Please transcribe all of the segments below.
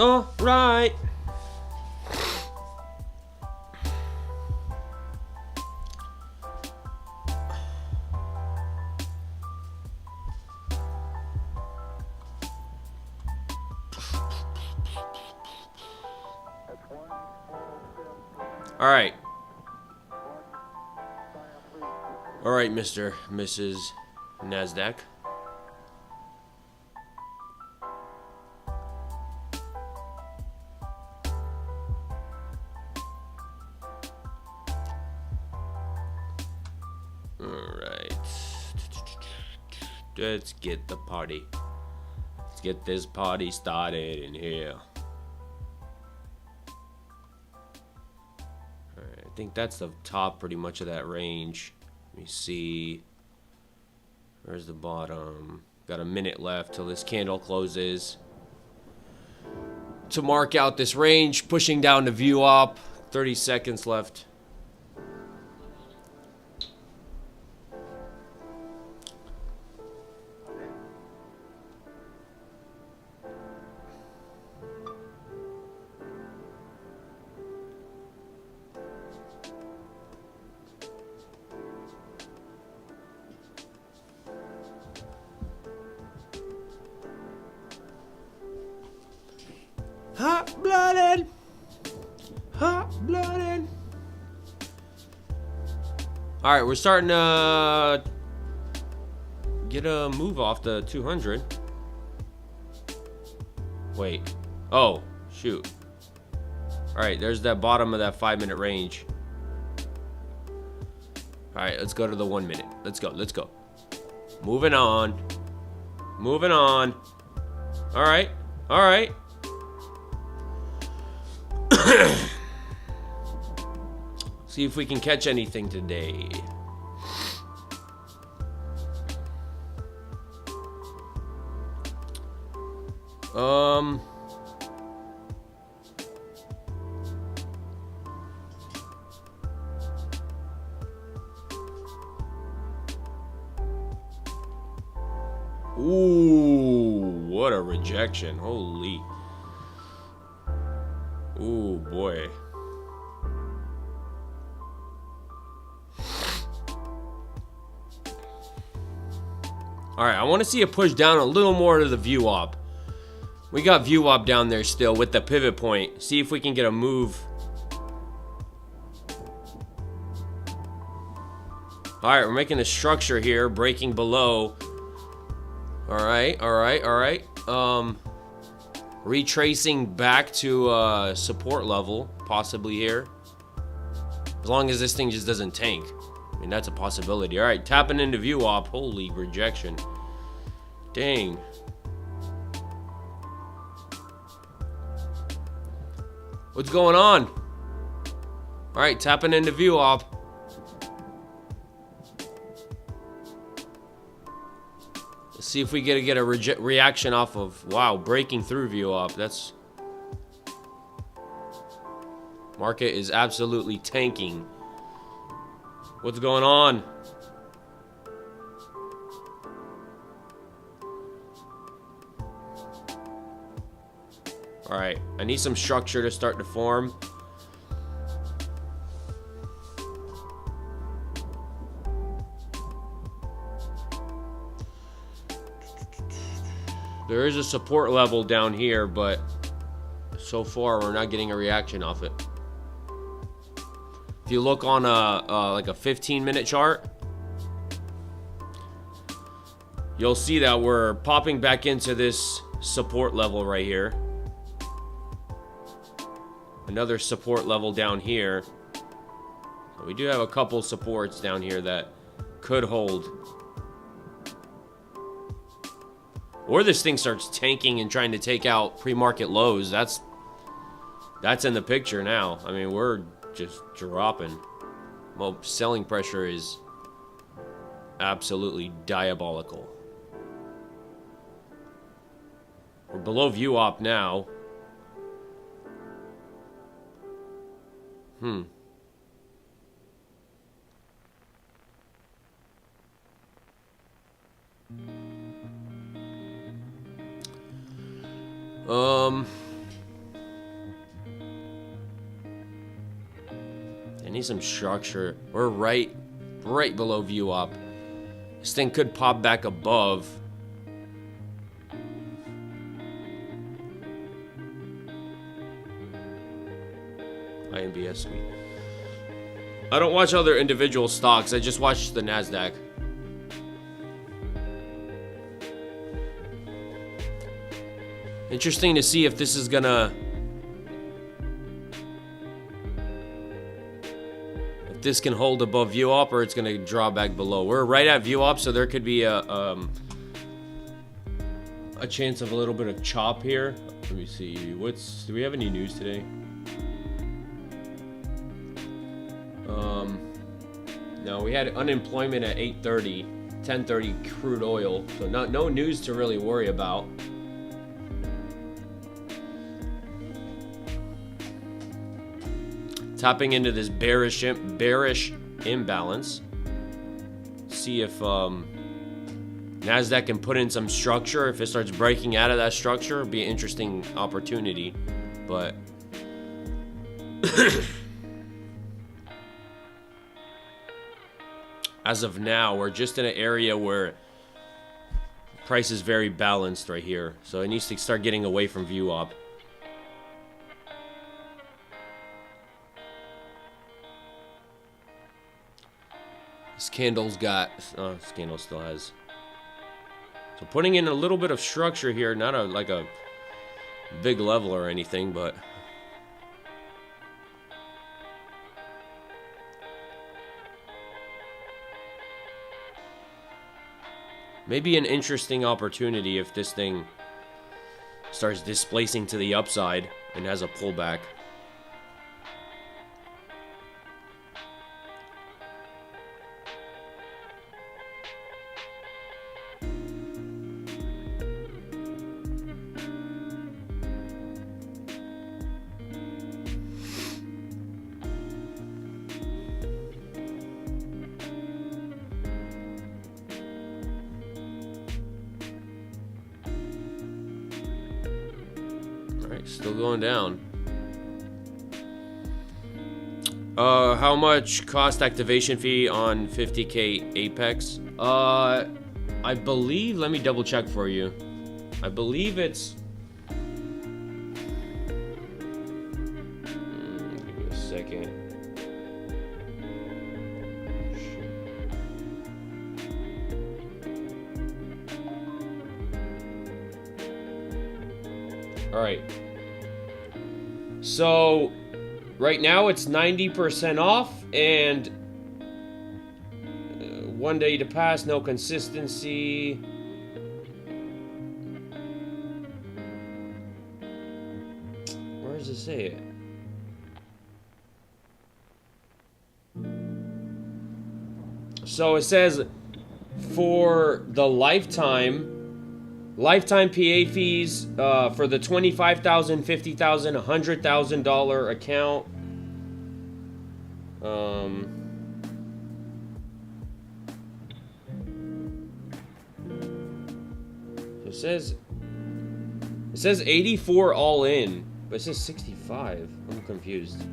All right. All right. All right, Mr. Mrs. NASDAQ. All right. Let's get the party. Let's get this party started in here. All right, I think that's the top pretty much of that range. Let me see. Where's the bottom? Got a minute left till this candle closes. To mark out this range, pushing down the view up. 30 seconds left. Hot-blooded. Hot-blooded. All right, we're starting to get a move off the 200. Wait. Oh, shoot. All right, there's that bottom of that 5-minute range. All right, let's go to the 1 minute. Let's go. Let's go. Moving on. Moving on. All right. All right. See if we can catch anything today. Ooh, what a rejection. Holy. Ooh, boy. All right, I want to see it push down a little more to the view op. We got view op down there still with the pivot point. See if we can get a move. All right, we're making a structure here, breaking below. All right, all right, all right. Retracing back to support level, possibly here. As long as this thing just doesn't tank. I mean, that's a possibility. All right, tapping into view op. Holy rejection. Dang. What's going on? All right, tapping into view op. Let's see if we get a reaction off of, wow, breaking through view op. That's... Market is absolutely tanking. What's going on? All right, I need some structure to start to form. There is a support level down here, but so far we're not getting a reaction off it. If you look on like a 15-minute chart, you'll see that we're popping back into this support level right here. Another support level down here. We do have a couple supports down here that could hold. Or this thing starts tanking and trying to take out pre-market lows. That's in the picture now. I mean, we're just dropping. Well, selling pressure is absolutely diabolical. We're below view op now. need some structure. We're right below view op. This thing could pop back above. INBS suite. I don't watch other individual stocks. I just watch the NASDAQ. Interesting to see if this is gonna... if this can hold above view op or it's gonna draw back below. We're right at view op, so there could be a chance of a little bit of chop here. Let me see. Do we have any news today? No, we had unemployment at 8:30, 10:30 crude oil, so no news to really worry about. Tapping into this bearish imbalance. See if NASDAQ can put in some structure. If it starts breaking out of that structure, it'd be an interesting opportunity, but as of now, we're just in an area where price is very balanced right here. So it needs to start getting away from view op. This candle's got... oh, this candle still has... so putting in a little bit of structure here. Not like a big level or anything, but... maybe an interesting opportunity if this thing starts displacing to the upside and has a pullback. Still going down. How much cost activation fee on 50K Apex? I believe, let me double check for you. I believe it's... give me a second. All right. So, right now it's 90% off, and 1 day to pass, no consistency. Where does it say it? So it says for the lifetime PA fees for the $25,000, $50,000, $100,000 account. It says 84 all in, but it says 65. I'm confused.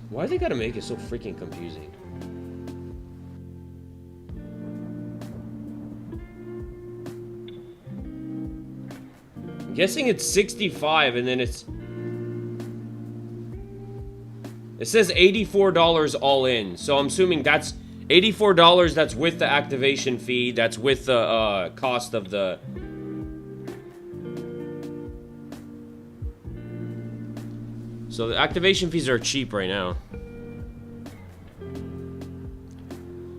Why they gotta make it so freaking confusing? I'm guessing it's 65 and then it says $84 all in. So I'm assuming that's $84 that's with the activation fee, that's with the cost of the... So the activation fees are cheap right now.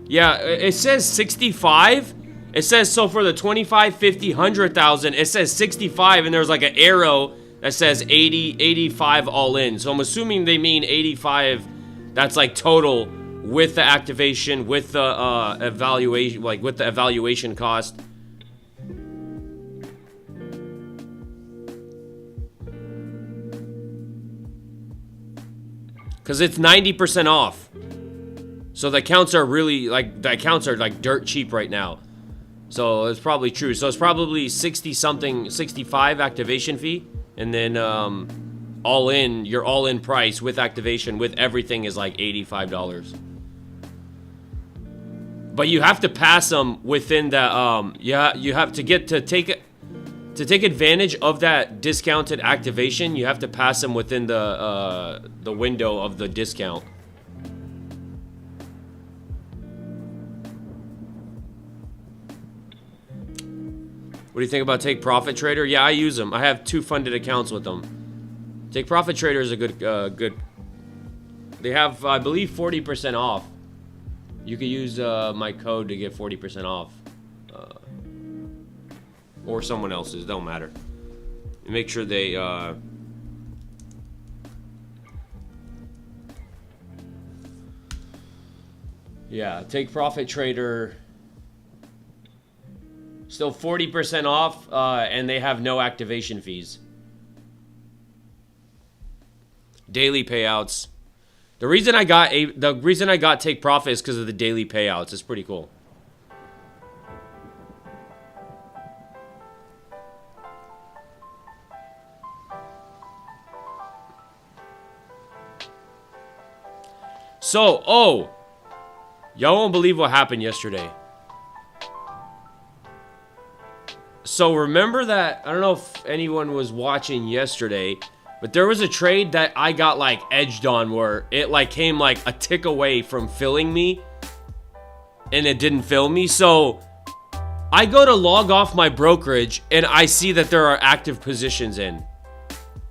Yeah, it says 65. It says, so for the 25, 50, 100,000, it says 65, and there's like an arrow that says 80, 85 all in. So I'm assuming they mean 85, that's like total with the activation, with the evaluation, like with the evaluation cost. Because it's 90% off. So the accounts are really like dirt cheap right now. So it's probably true. So it's probably 60 something, 65 activation fee, and then all in, your all-in price with activation with everything is like $85. But you have to pass them within that. You have to take advantage of that discounted activation. You have to pass them within the window of the discount. What do you think about Take Profit Trader? Yeah, I use them. I have 2 funded accounts with them. Take Profit Trader is a good. They have, I believe, 40% off. You could use my code to get 40% off, or someone else's. Don't matter. Make sure they. Yeah, Take Profit Trader. Still 40% off, and they have no activation fees. Daily payouts. The reason I got Take Profit is because of the daily payouts. It's pretty cool. So, y'all won't believe what happened yesterday. So remember that, I don't know if anyone was watching yesterday, but there was a trade that I got like edged on where it like came like a tick away from filling me and it didn't fill me. So I go to log off my brokerage and I see that there are active positions in.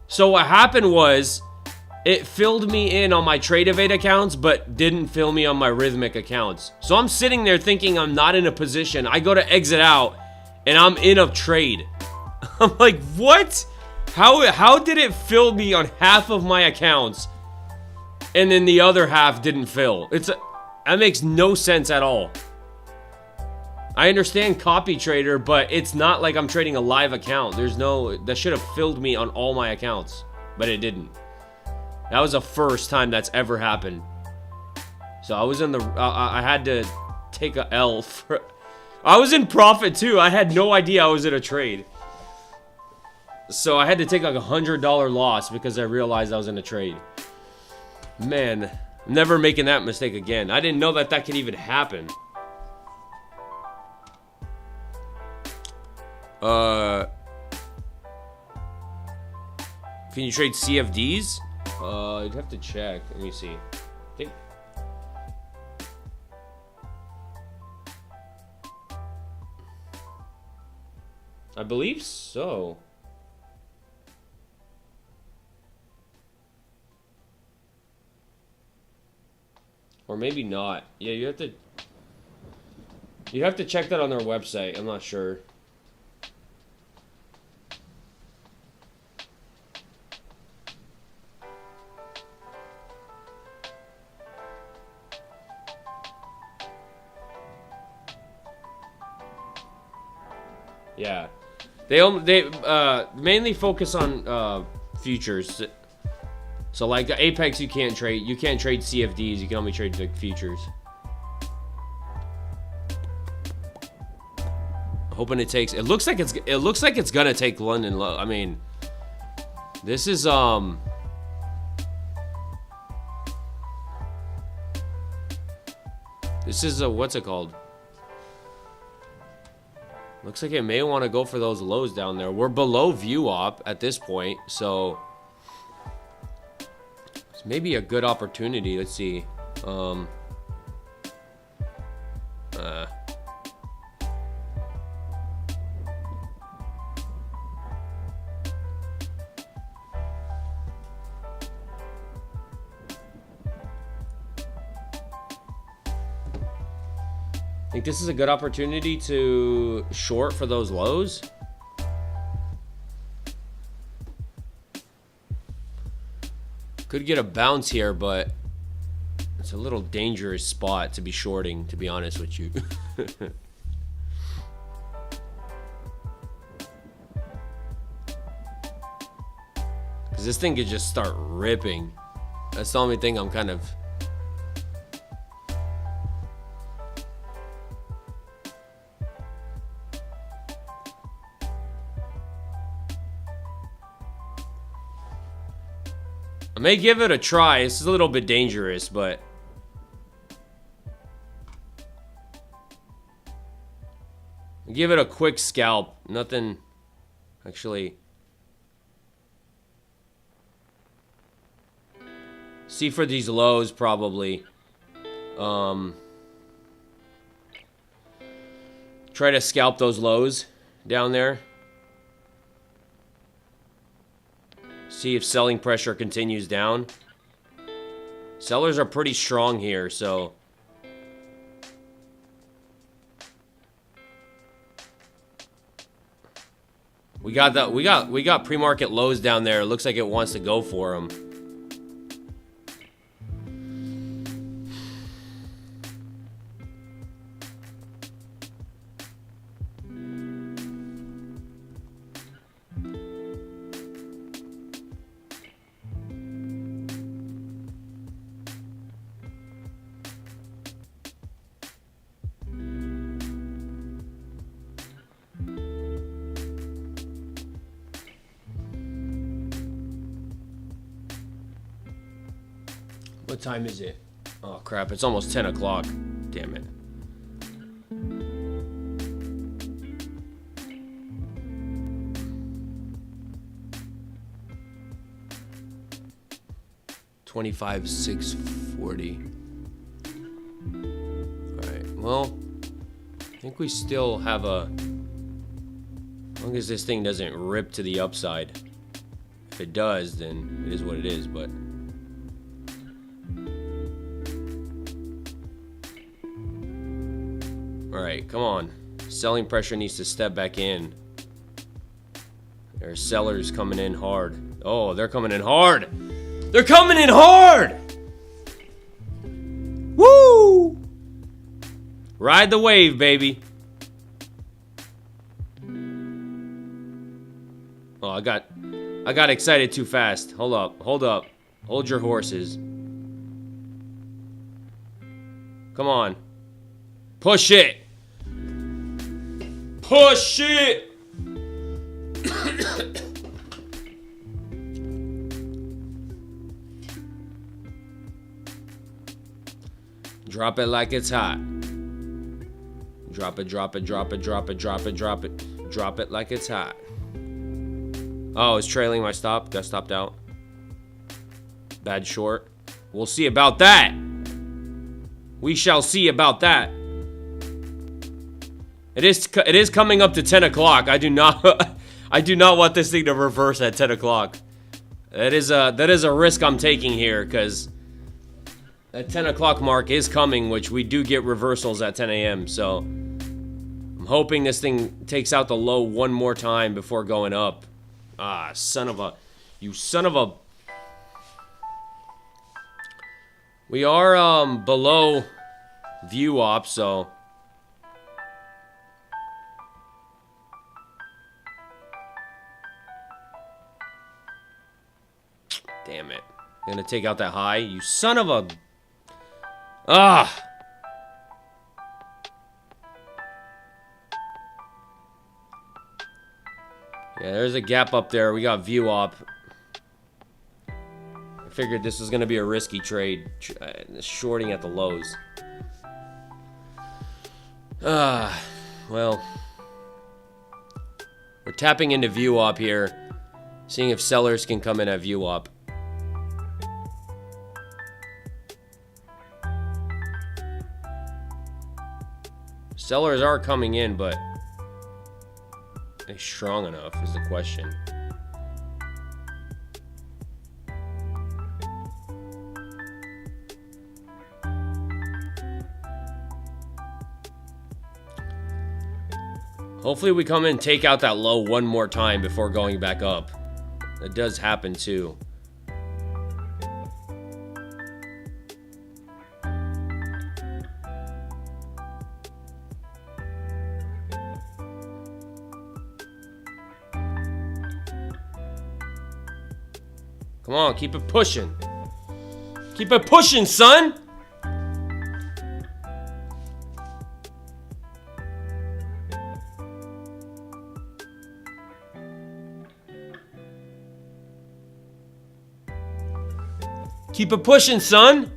So what happened was it filled me in on my Trade Evade accounts, but didn't fill me on my Rhythmic accounts. So I'm sitting there thinking I'm not in a position. I go to exit out and I'm in a trade. I'm like, what? How did it fill me on half of my accounts and then the other half didn't fill? That makes no sense at all. I understand copy trader, but it's not like I'm trading a live account. That should have filled me on all my accounts, but it didn't. That was the first time that's ever happened. So I was I had to take a L for. I was in profit too. I had no idea I was in a trade. So I had to take like $100 loss because I realized I was in a trade. Man, I'm never making that mistake again. I didn't know that could even happen. Can you trade CFDs? You'd have to check. Let me see. I believe so. Or maybe not. Yeah, you have to check that on their website. I'm not sure. Yeah. They mainly focus on futures. So like the Apex you can't trade CFDs, you can only trade the futures. Hoping it takes. It looks like it's gonna take London low. I mean, this is what's it called? Looks like it may want to go for those lows down there. We're below view op at this point, so it's maybe a good opportunity. Let's see. Think this is a good opportunity to short for those lows. Could get a bounce here, but it's a little dangerous spot to be shorting, to be honest with you. Because this thing could just start ripping. That's the only thing I'm kind of I may give it a try. It's a little bit dangerous, but give it a quick scalp. Nothing actually. See for these lows probably. Try to scalp those lows down there. See if selling pressure continues down. Sellers are pretty strong here, so we got pre-market lows down there. It looks like it wants to go for them. What time is it? Oh crap, it's almost 10 o'clock. Damn it. $25,640. Alright, well, I think we still have a... As long as this thing doesn't rip to the upside. If it does, then it is what it is, but... Alright, come on. Selling pressure needs to step back in. There's sellers coming in hard. Oh, they're coming in hard! They're coming in hard! Woo! Ride the wave, baby. Oh, I got excited too fast. Hold up, hold up. Hold your horses. Come on. Push it! Push it! Drop it like it's hot. Drop it, drop it, drop it, drop it, drop it, drop it. Drop it like it's hot. Oh, it's trailing my stop. Got stopped out. Bad short. We'll see about that. We shall see about that. It is coming up to 10 o'clock. I do not want this thing to reverse at 10 o'clock. That is a risk I'm taking here, because that 10 o'clock mark is coming, which we do get reversals at 10 a.m. So I'm hoping this thing takes out the low one more time before going up. Ah, you son of a. We are below view op, so. Damn it. I'm gonna take out that high. You son of a... Ah! Yeah, there's a gap up there. We got view op. I figured this was gonna be a risky trade. Shorting at the lows. Well. We're tapping into view op here. Seeing if sellers can come in at view op. Sellers are coming in, but are they strong enough is the question. Hopefully we come in and take out that low one more time before going back up. That does happen too. Come on, keep it pushing. Keep it pushing, son! Keep it pushing, son.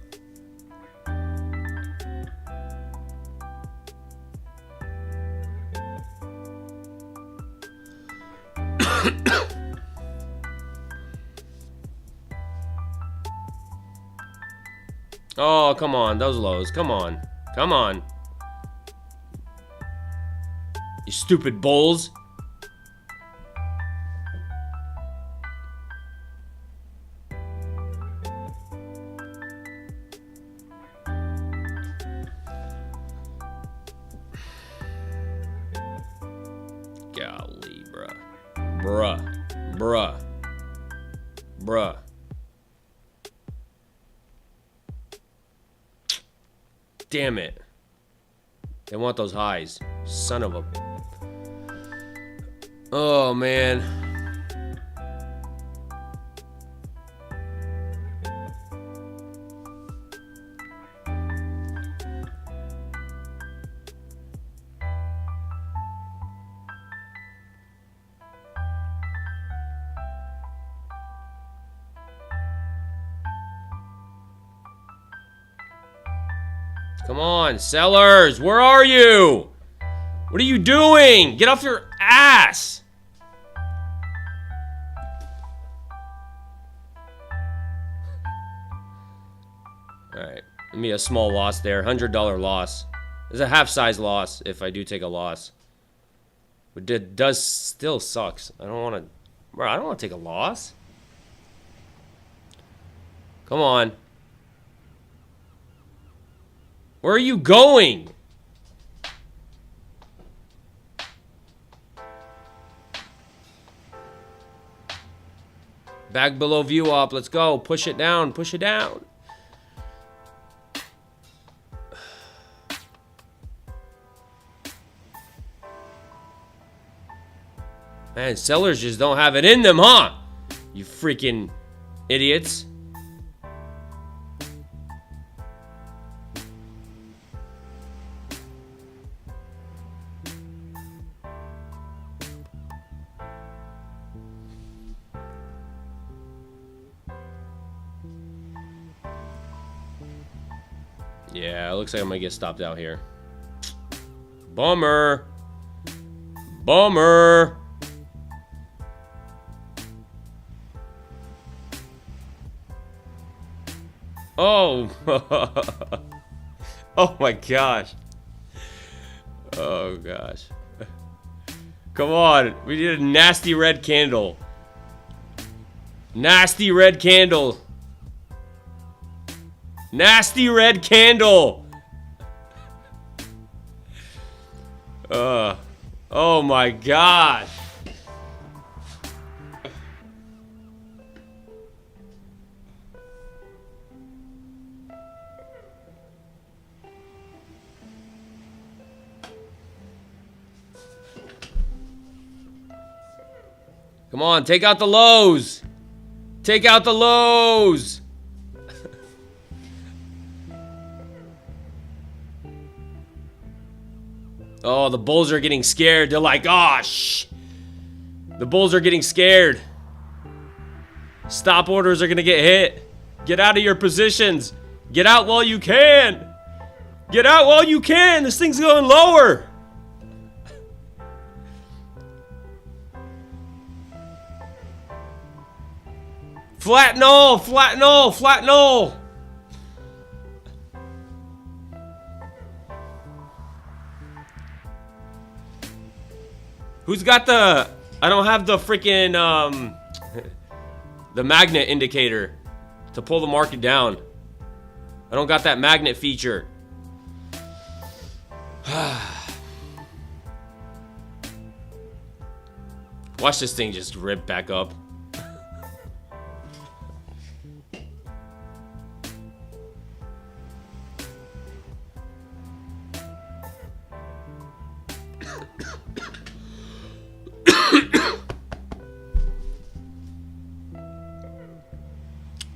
Oh, come on. Those lows. Come on. Come on. You stupid bulls. Golly, bruh. Bruh. Damn it. They want those highs. Son of a... Oh, man. Come on, sellers, where are you? What are you doing? Get off your ass. All right, give me a small loss there, $100 loss. It's a half-size loss if I do take a loss. But it does still sucks. I don't want to, bro, I don't want to take a loss. Come on. Where are you going? Back below view up. Let's go. Push it down. Push it down. Man, sellers just don't have it in them, huh? You freaking idiots. Yeah, it looks like I'm gonna get stopped out here. Bummer. Bummer. Oh. Oh my gosh. Oh gosh. Come on. We need a nasty red candle. Nasty red candle. Nasty red candle. Oh my gosh. Come on, take out the lows. Take out the lows. Oh, the bulls are getting scared. They're like, oh, shh. The bulls are getting scared. Stop orders are going to get hit. Get out of your positions. Get out while you can. Get out while you can. This thing's going lower. Flatten all. Flatten all. Flatten all. Who's got the... I don't have the freaking, the magnet indicator to pull the market down. I don't got that magnet feature. Watch this thing just rip back up.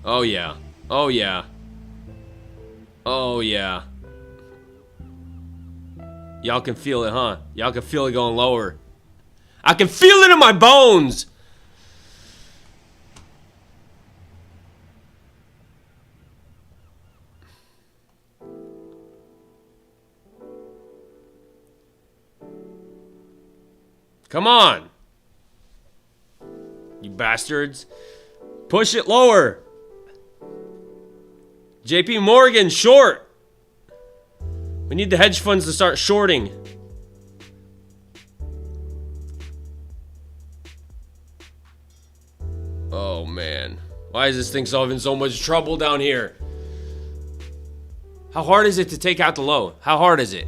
Oh yeah. Oh yeah. Oh yeah. Y'all can feel it, huh? Y'all can feel it going lower. I can feel it in my bones. Come on. You bastards. Push it lower. JP Morgan, short. We need the hedge funds to start shorting. Oh, man. Why is this thing solving so much trouble down here? How hard is it to take out the low? How hard is it?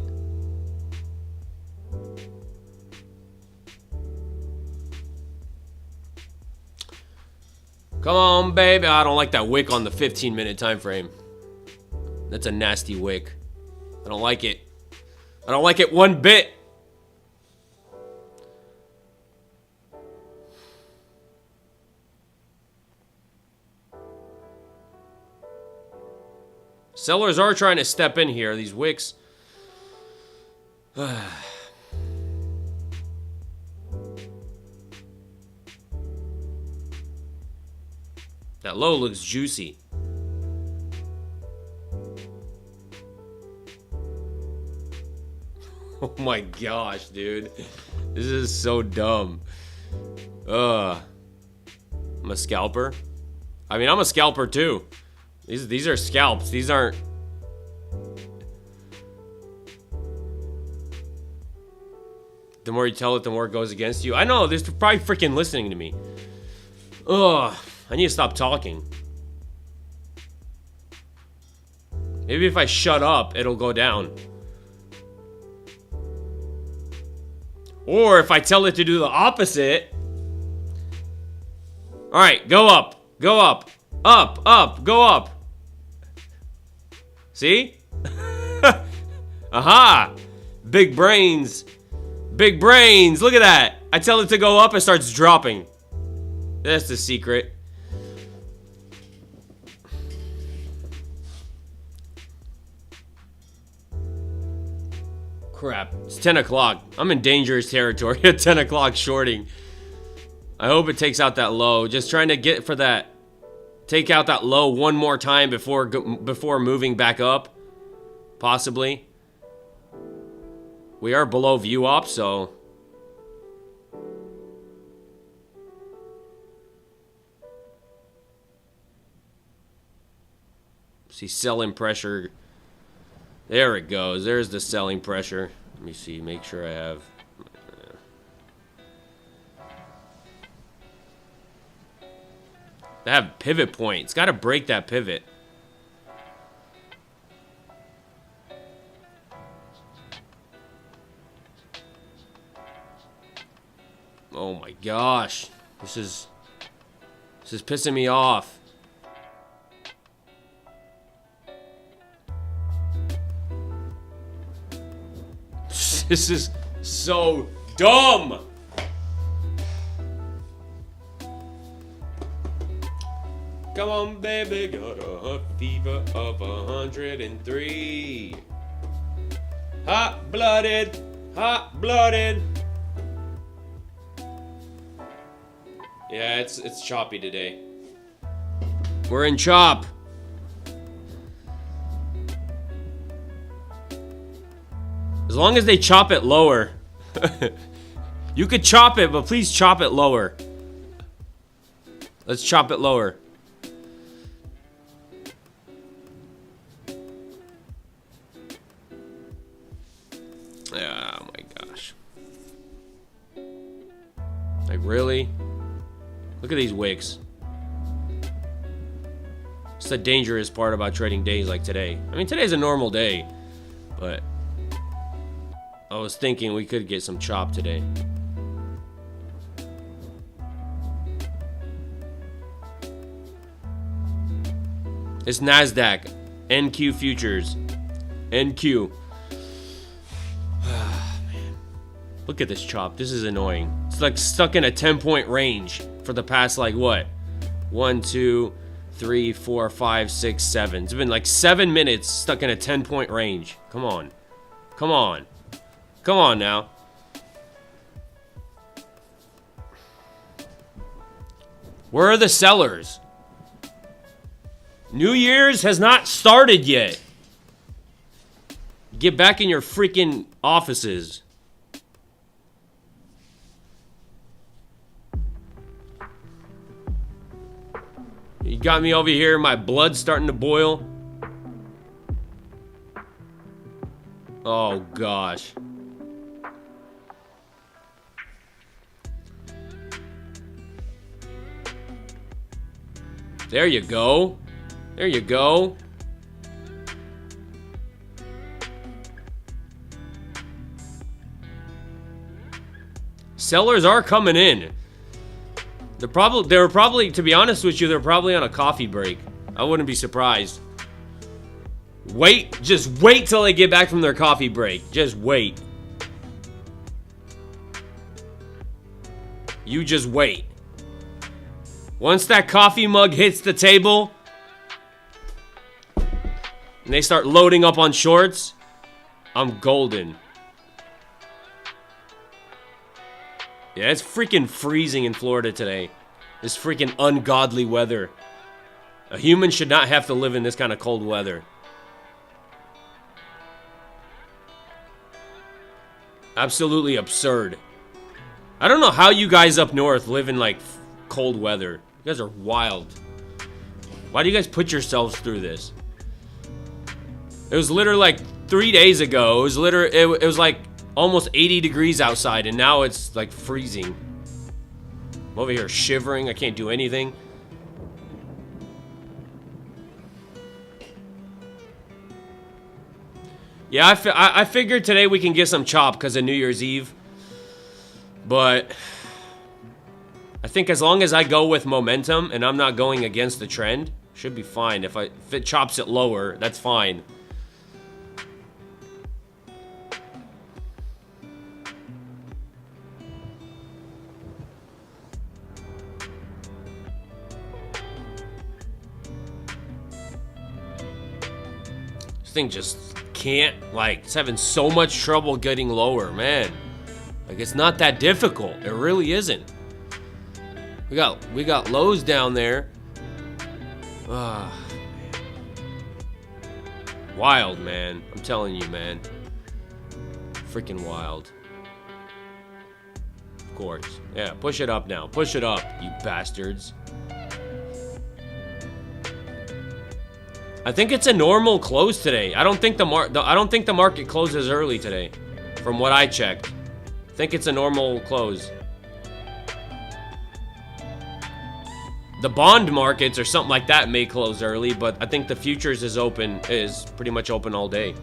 Come on, baby. I don't like that wick on the 15-minute time frame. That's a nasty wick. I don't like it. I don't like it one bit. Sellers are trying to step in here. These wicks. That low looks juicy. Oh my gosh, dude. This is so dumb. I'm a scalper. I mean, I'm a scalper too. These are scalps. These aren't. The more you tell it, the more it goes against you. I know, they're probably freaking listening to me. Ugh, I need to stop talking. Maybe if I shut up, it'll go down. Or if I tell it to do the opposite. Alright, go up. Go up. Up, up, go up. See? Aha! Big brains. Big brains. Look at that. I tell it to go up, it starts dropping. That's the secret. Crap. It's 10 o'clock. I'm in dangerous territory at 10 o'clock shorting. I hope it takes out that low. Just trying to get for that. Take out that low one more time before moving back up. Possibly. We are below view op, so. See selling pressure. There it goes. There's the selling pressure. Let me see. Make sure I have. They have pivot point. It's got to break that pivot. Oh my gosh. This is pissing me off. This is so dumb. Come on, baby, got a fever of 103. Hot-blooded, hot-blooded. Yeah, it's choppy today. We're in chop. As long as they chop it lower. You could chop it, but please chop it lower. Let's chop it lower. Oh my gosh. Like, really? Look at these wicks. It's the dangerous part about trading days like today. I mean, today's a normal day, but I was thinking we could get some chop today. It's NASDAQ. NQ futures. NQ. Man. Look at this chop. This is annoying. It's like stuck in a 10-point range for the past, like, what? 1, 2, 3, 4, 5, 6, 7. It's been like 7 minutes stuck in a 10-point range. Come on. Come on. Come on now. Where are the sellers? New Year's has not started yet. Get back in your freaking offices. You got me over here, my blood's starting to boil. Oh gosh. There you go. There you go. Sellers are coming in. They're probably, to be honest with you, they're probably on a coffee break. I wouldn't be surprised. Just wait till they get back from their coffee break. Just wait. You just wait. Once that coffee mug hits the table and they start loading up on shorts, I'm golden. Yeah, it's freaking freezing in Florida today. This freaking ungodly weather. A human should not have to live in this kind of cold weather. Absolutely absurd. I don't know how you guys up north live in like cold weather. You guys are wild. Why do you guys put yourselves through this? It was literally like 3 days ago. It was like almost 80 degrees outside, and now it's like freezing. I'm over here shivering. I can't do anything. Yeah, I figured today we can get some chop because of New Year's Eve. But I think as long as I go with momentum and I'm not going against the trend, should be fine. If it chops it lower, that's fine. This thing just can't, like, it's having so much trouble getting lower, man. Like, it's not that difficult. It really isn't. We got lows down there. Ah, man. Wild, man. I'm telling you, man. Freaking wild. Of course. Yeah, push it up now. Push it up, you bastards. I think it's a normal close today. I don't think the market closes early today, from what I checked. I think it's a normal close. The bond markets or something like that may close early, but I think the futures is pretty much open all day.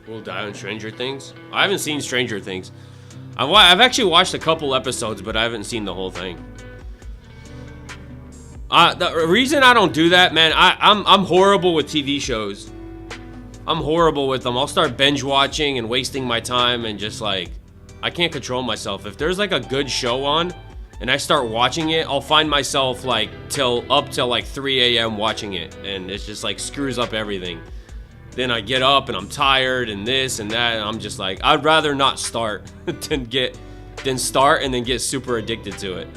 Will die on Stranger Things? I haven't seen Stranger Things. I've actually watched a couple episodes, but I haven't seen the whole thing. The reason I don't do that, man, I'm horrible with TV shows. I'm horrible with them. I'll start binge watching and wasting my time and just like, I can't control myself. If there's like a good show on and I start watching it, I'll find myself like up till like 3 a.m. watching it, and it's just like screws up everything. Then I get up and I'm tired and this and that, and I'm just like, I'd rather not start than start and then get super addicted to it.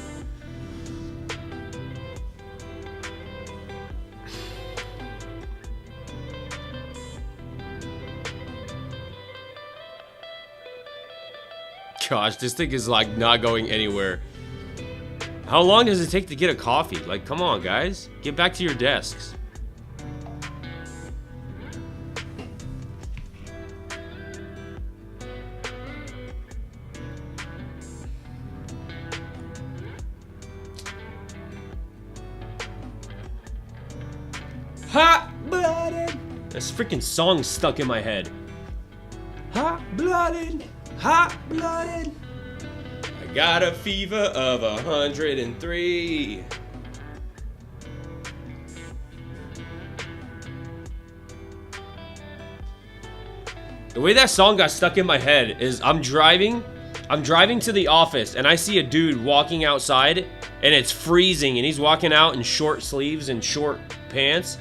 Gosh, this thing is like not going anywhere. How long does it take to get a coffee? Like, come on, guys. Get back to your desks. Hot-blooded. This freaking song stuck in my head. Hot-blooded. Hot-blooded. I got a fever of 103. The way that song got stuck in my head is I'm driving to the office and I see a dude walking outside and it's freezing and he's walking out in short sleeves and short pants.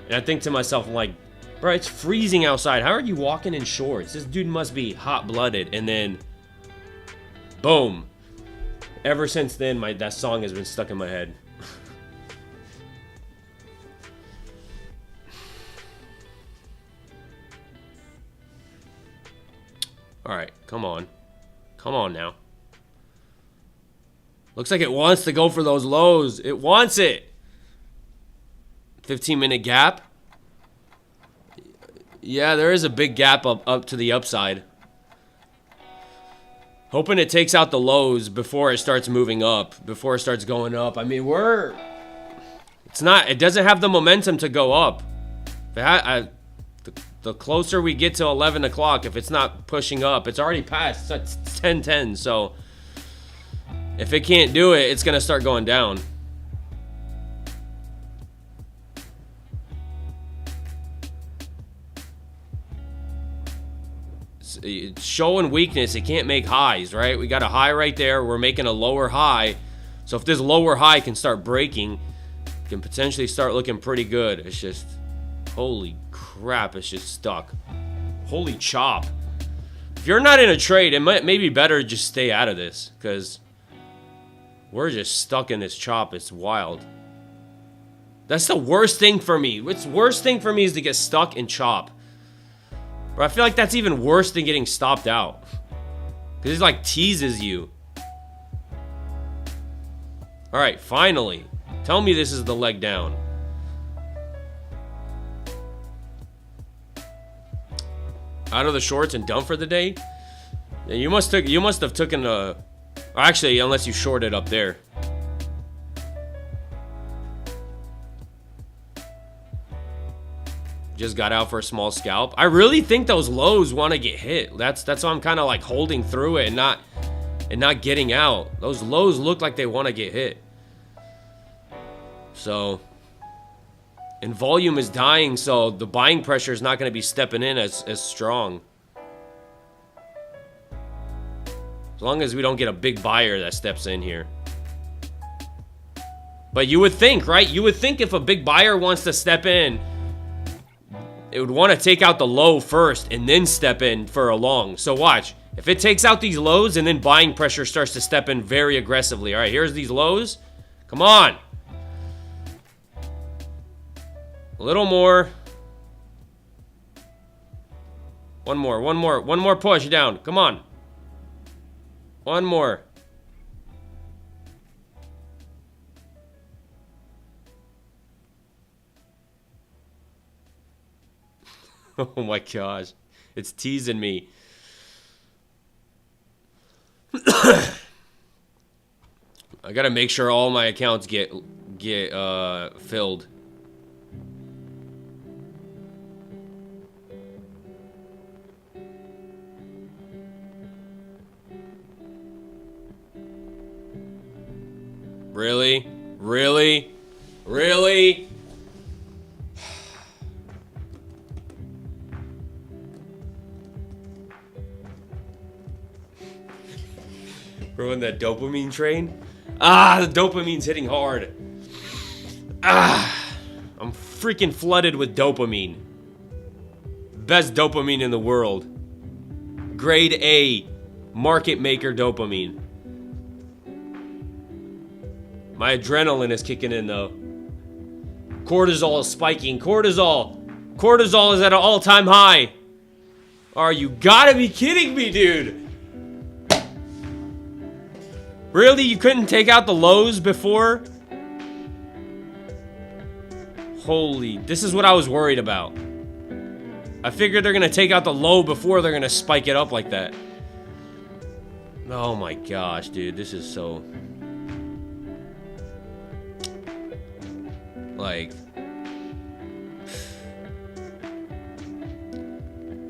And I think to myself, I'm like, bro, it's freezing outside. How are you walking in shorts? This dude must be hot-blooded. And then, boom. Ever since then, that song has been stuck in my head. Alright, come on. Come on now. Looks like it wants to go for those lows. It wants it. 15-minute gap. Yeah, there is a big gap up to the upside. Hoping it takes out the lows before it starts moving up. Before it starts going up. I mean, it doesn't have the momentum to go up. The closer we get to 11 o'clock, if it's not pushing up, it's already past. It's 10:10, so if it can't do it, it's going to start going down. It's showing weakness. It can't make highs, right? We got a high right there. We're making a lower high. So if this lower high can start breaking, it can potentially start looking pretty good. It's just, holy crap, it's just stuck. Holy chop. If you're not in a trade, it may be better to just stay out of this, because we're just stuck in this chop. It's wild. That's the worst thing for me. What's worst thing for me is to get stuck in chop. But I feel like that's even worse than getting stopped out, because it like teases you. All right, finally. Tell me this is the leg down. Out of the shorts and done for the day? Yeah, you must have taken a... Actually, unless you shorted up there. Just got out for a small scalp. I really think those lows want to get hit. That's why I'm kind of like holding through it and not getting out. Those lows look like they want to get hit. So, and volume is dying, so the buying pressure is not going to be stepping in as strong. As long as we don't get a big buyer that steps in here. But you would think, right? You would think if a big buyer wants to step in, it would want to take out the low first and then step in for a long. So watch. If it takes out these lows and then buying pressure starts to step in very aggressively. All right, here's these lows. Come on. A little more. One more push down. Come on. One more. Oh my gosh. It's teasing me. I gotta make sure all my accounts get filled. Really? Really? Really? We're on that dopamine train. Ah, the dopamine's hitting hard. Ah, I'm freaking flooded with dopamine. Best dopamine in the world. Grade A, market maker dopamine. My adrenaline is kicking in though. Cortisol is spiking. Cortisol is at an all-time high. Are you gotta be kidding me, dude? Really? You couldn't take out the lows before? Holy, this is what I was worried about. I figured they're gonna take out the low before they're gonna spike it up like that. Oh my gosh, dude, this is so... Like...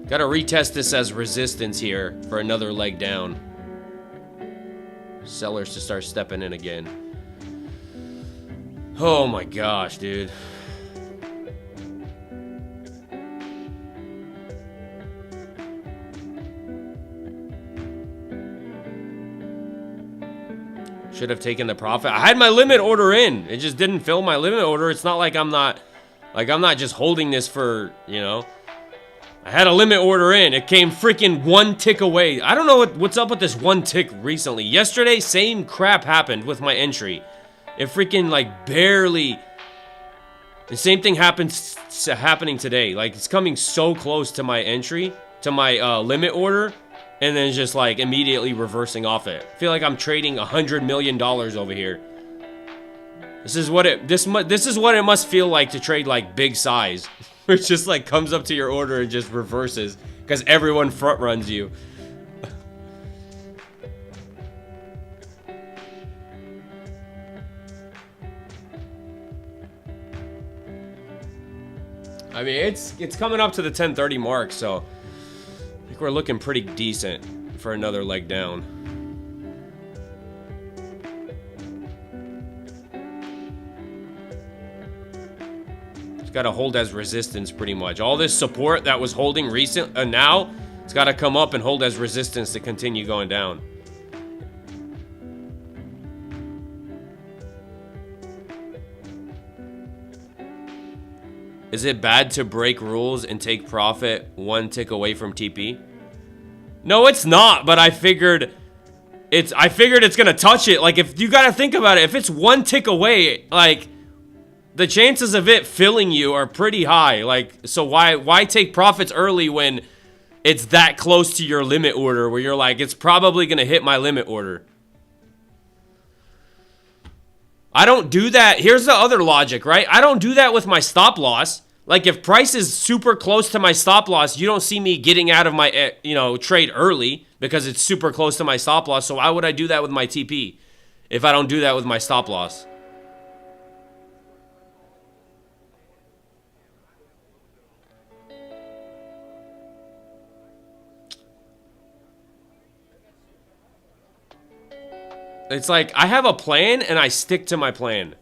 Gotta retest this as resistance here for another leg down. Sellers to start stepping in again. Oh my gosh, dude. Should have taken the profit. I had my limit order in. It just didn't fill my limit order. It's not like I'm not just holding this for, you know. I had a limit order in. It came freaking one tick away. I don't know what's up with this one tick recently. Yesterday, same crap happened with my entry. It freaking like barely. The same thing happening today. Like it's coming so close to my entry, to my limit order, and then just like immediately reversing off it. I feel like I'm trading $100 million over here. This is what it must feel like to trade like big size. Where it just like comes up to your order and just reverses because everyone front runs you. I mean, it's coming up to the 10:30 mark, so I think we're looking pretty decent for another leg down. It's got to hold as resistance pretty much. All this support that was holding recent, now it's got to come up and hold as resistance to continue going down. Is it bad to break rules and take profit one tick away from TP? No, it's not, but I figured it's gonna touch it. Like, if you gotta think about it, if it's one tick away, like the chances of it filling you are pretty high. Like, so why take profits early when it's that close to your limit order where you're like, it's probably gonna hit my limit order? I don't do that. Here's the other logic, right? I don't do that with my stop loss. Like, if price is super close to my stop loss, you don't see me getting out of my, trade early because it's super close to my stop loss. So why would I do that with my TP if I don't do that with my stop loss? It's like I have a plan and I stick to my plan.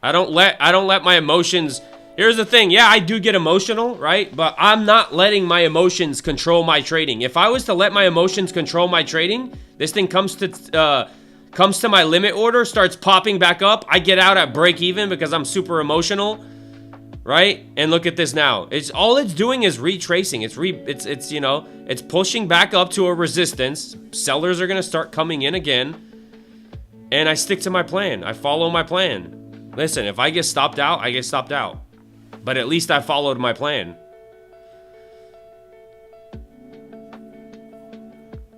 I don't let my emotions. Here's the thing. Yeah, I do get emotional, right? But I'm not letting my emotions control my trading. If I was to let my emotions control my trading, this thing comes to my limit order, starts popping back up. I get out at break even because I'm super emotional, right? And look at this now. It's doing is retracing. It's pushing back up to a resistance. Sellers are gonna start coming in again, and I stick to my plan. I follow my plan. Listen, if I get stopped out, I get stopped out, but at least I followed my plan.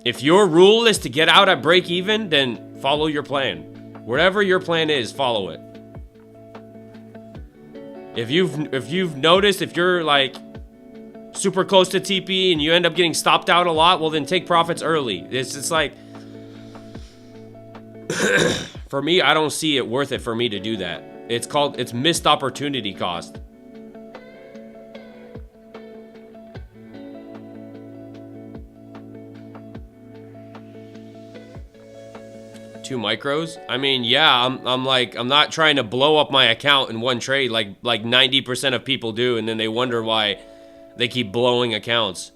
If your rule is to get out at break even, then follow your plan. Whatever your plan is, follow it. If you've noticed, if you're like super close to TP and you end up getting stopped out a lot, well then take profits early. It's like for me, I don't see it worth it for me to do that. It's missed opportunity cost. Two micros? I mean, yeah, I'm not trying to blow up my account in one trade like 90% of people do, and then they wonder why they keep blowing accounts.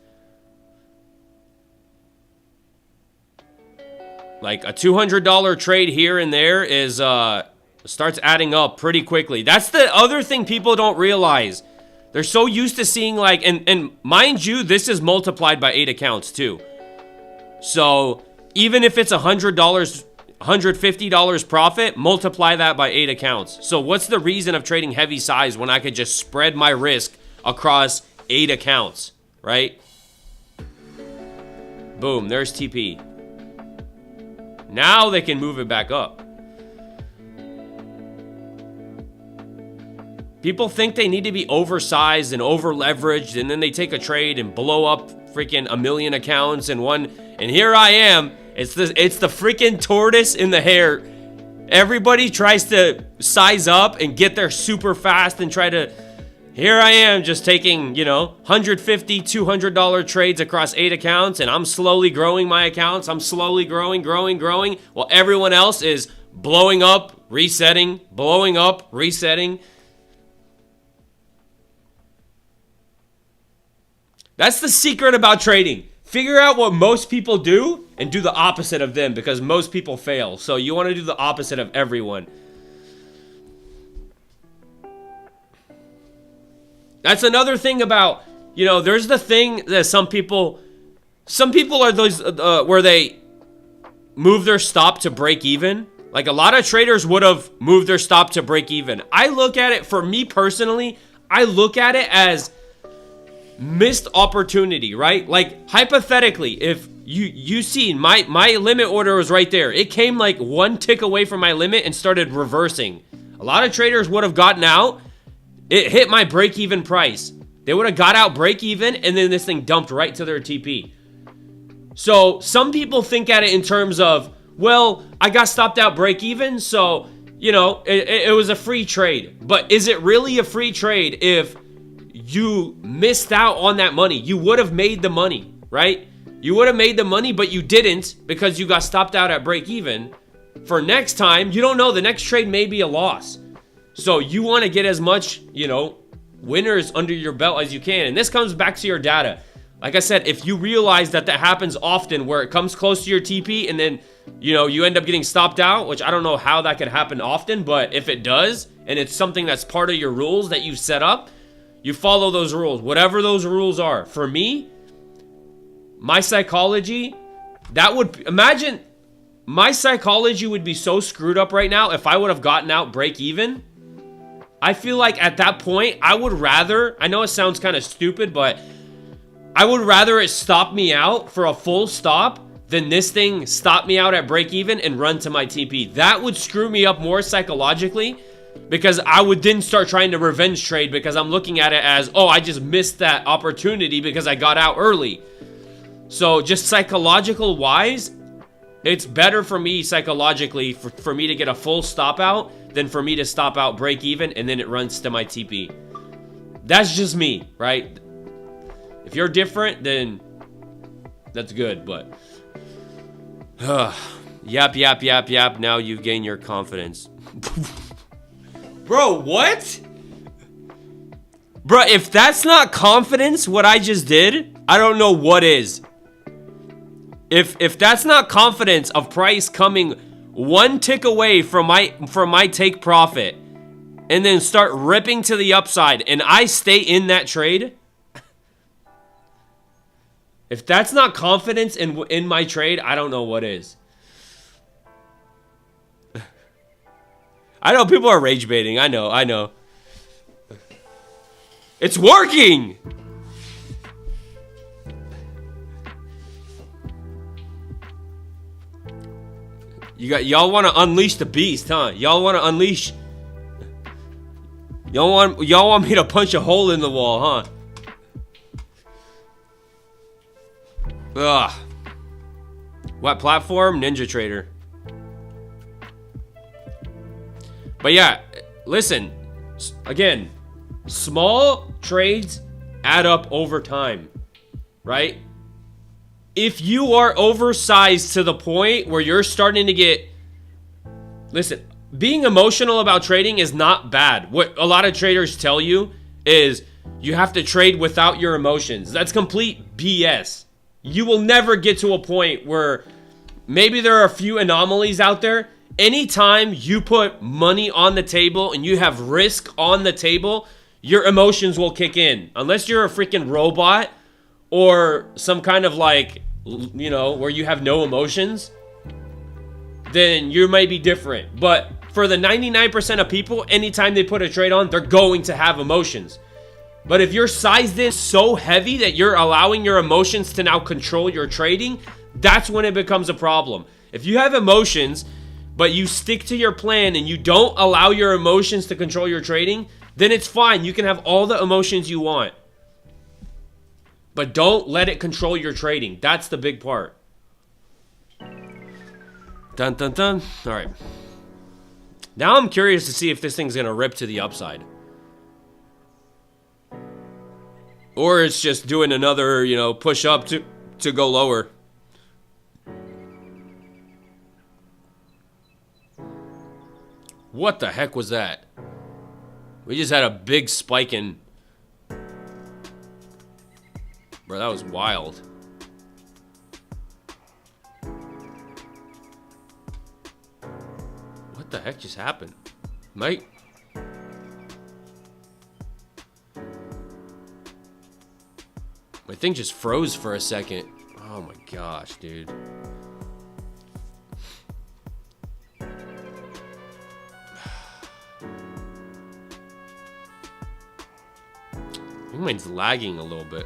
Like a $200 trade here and there is starts adding up pretty quickly. That's the other thing people don't realize. They're so used to seeing like, and mind you, this is multiplied by 8 accounts too. So even if it's $100, $150 profit, multiply that by 8 accounts. So what's the reason of trading heavy size when I could just spread my risk across 8 accounts, right? Boom, there's TP. Now they can move it back up. People think they need to be oversized and over leveraged, and then they take a trade and blow up freaking 1 million accounts in one. And here I am. It's the freaking tortoise in the hare. Everybody tries to size up and get there super fast and try to. Here I am just taking, $150, $200 trades across 8 accounts, and I'm slowly growing my accounts. I'm slowly growing, while everyone else is blowing up, resetting, blowing up, resetting. That's the secret about trading. Figure out what most people do and do the opposite of them, because most people fail. So you want to do the opposite of everyone. That's another thing about, you know, there's the thing that some people are those where they move their stop to break even. Like a lot of traders would have moved their stop to break even. I look at it, for me personally, I look at it as missed opportunity, right? Like hypothetically, if you seen my limit order was right there. It came like one tick away from my limit and started reversing. A lot of traders would have gotten out. It hit my break-even price. They would have got out break-even, and then this thing dumped right to their TP. So some people think at it in terms of, well, I got stopped out break-even, so, you know, it was a free trade. But is it really a free trade if you missed out on that money? You would have made the money, right? You would have made the money, but you didn't because you got stopped out at break-even. For next time, you don't know. The next trade may be a loss. So you want to get as much, you know, winners under your belt as you can. And this comes back to your data. Like I said, if you realize that happens often where it comes close to your TP and then, you know, you end up getting stopped out, which I don't know how that could happen often, but if it does, and it's something that's part of your rules that you've set up, you follow those rules, whatever those rules are. For me, my psychology, imagine my psychology would be so screwed up right now if I would have gotten out break even. I feel like at that point, I would rather, I know it sounds kind of stupid, but I would rather it stop me out for a full stop than this thing stop me out at break even and run to my TP. That would screw me up more psychologically, because I would then start trying to revenge trade because I'm looking at it as, oh, I just missed that opportunity because I got out early. So just psychological wise, it's better for me psychologically for me to get a full stop out than for me to stop out break even and then it runs to my TP. That's just me, right? If you're different, then that's good, but yap. Now you've gained your confidence. Bro, what? Bro, if that's not confidence, what I just did, I don't know what is. If that's not confidence of price coming one tick away from my take profit and then start ripping to the upside and I stay in that trade, if that's not confidence in my trade, I don't know what is. I know people are rage baiting. I know. It's working. Y'all want to unleash the beast, huh? Y'all want to unleash. Y'all want me to punch a hole in the wall, huh? Ugh. What platform? Ninja Trader. But yeah, listen. Again, small trades add up over time, right? If you are oversized to the point where you're starting to get... Listen, being emotional about trading is not bad. What a lot of traders tell you is you have to trade without your emotions. That's complete BS. You will never get to a point where maybe there are a few anomalies out there. Anytime you put money on the table and you have risk on the table, your emotions will kick in. Unless you're a freaking robot or some kind of like, you know, where you have no emotions, then you might be different. But for the 99% of people, anytime they put a trade on, they're going to have emotions. But if you're sized in so heavy that you're allowing your emotions to now control your trading, that's when it becomes a problem. If you have emotions, but you stick to your plan and you don't allow your emotions to control your trading, then it's fine. You can have all the emotions you want. But don't let it control your trading. That's the big part. Dun, dun, dun. All right. Now I'm curious to see if this thing's going to rip to the upside. Or it's just doing another, you know, push up to go lower. What the heck was that? We just had a big spike in... Bro, that was wild. heck just happened? My thing just froze for a second. Oh my gosh, dude. I think mine's lagging a little bit.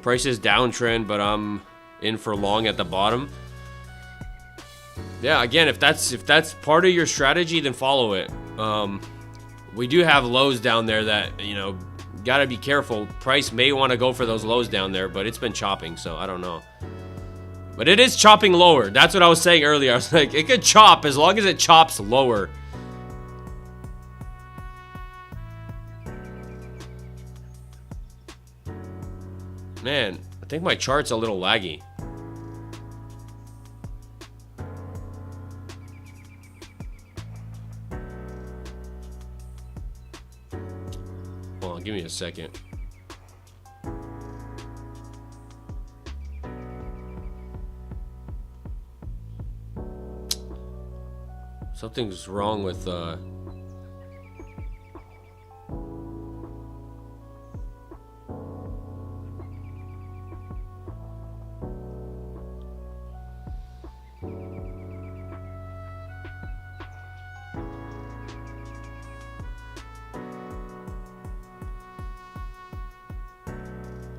Price is downtrend, but I'm in for long at the bottom. Yeah, again, if that's part of your strategy, then follow it. We do have lows down there that, you know, gotta be careful. Price may want to go for those lows down there, but it's been chopping, so I don't know. But it is chopping lower. That's what I was saying earlier. I was like, it could chop as long as it chops lower. Man, I think my chart's a little laggy. Hold on, give me a second. Something's wrong with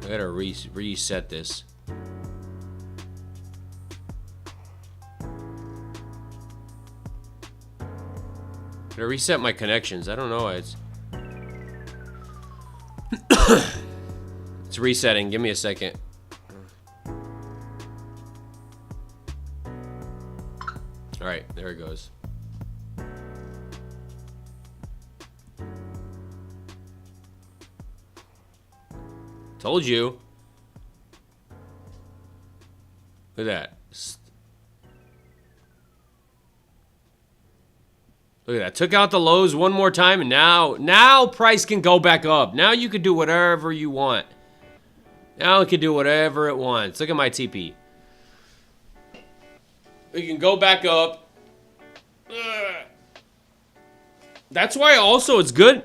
I gotta reset this. Gotta reset my connections. I don't know why it's resetting. Give me a second. All right, there it goes. Told you. Look at that. Look at that. Took out the lows one more time, and now price can go back up. Now you can do whatever you want. Now it can do whatever it wants. Look at my TP. We can go back up. That's why also it's good.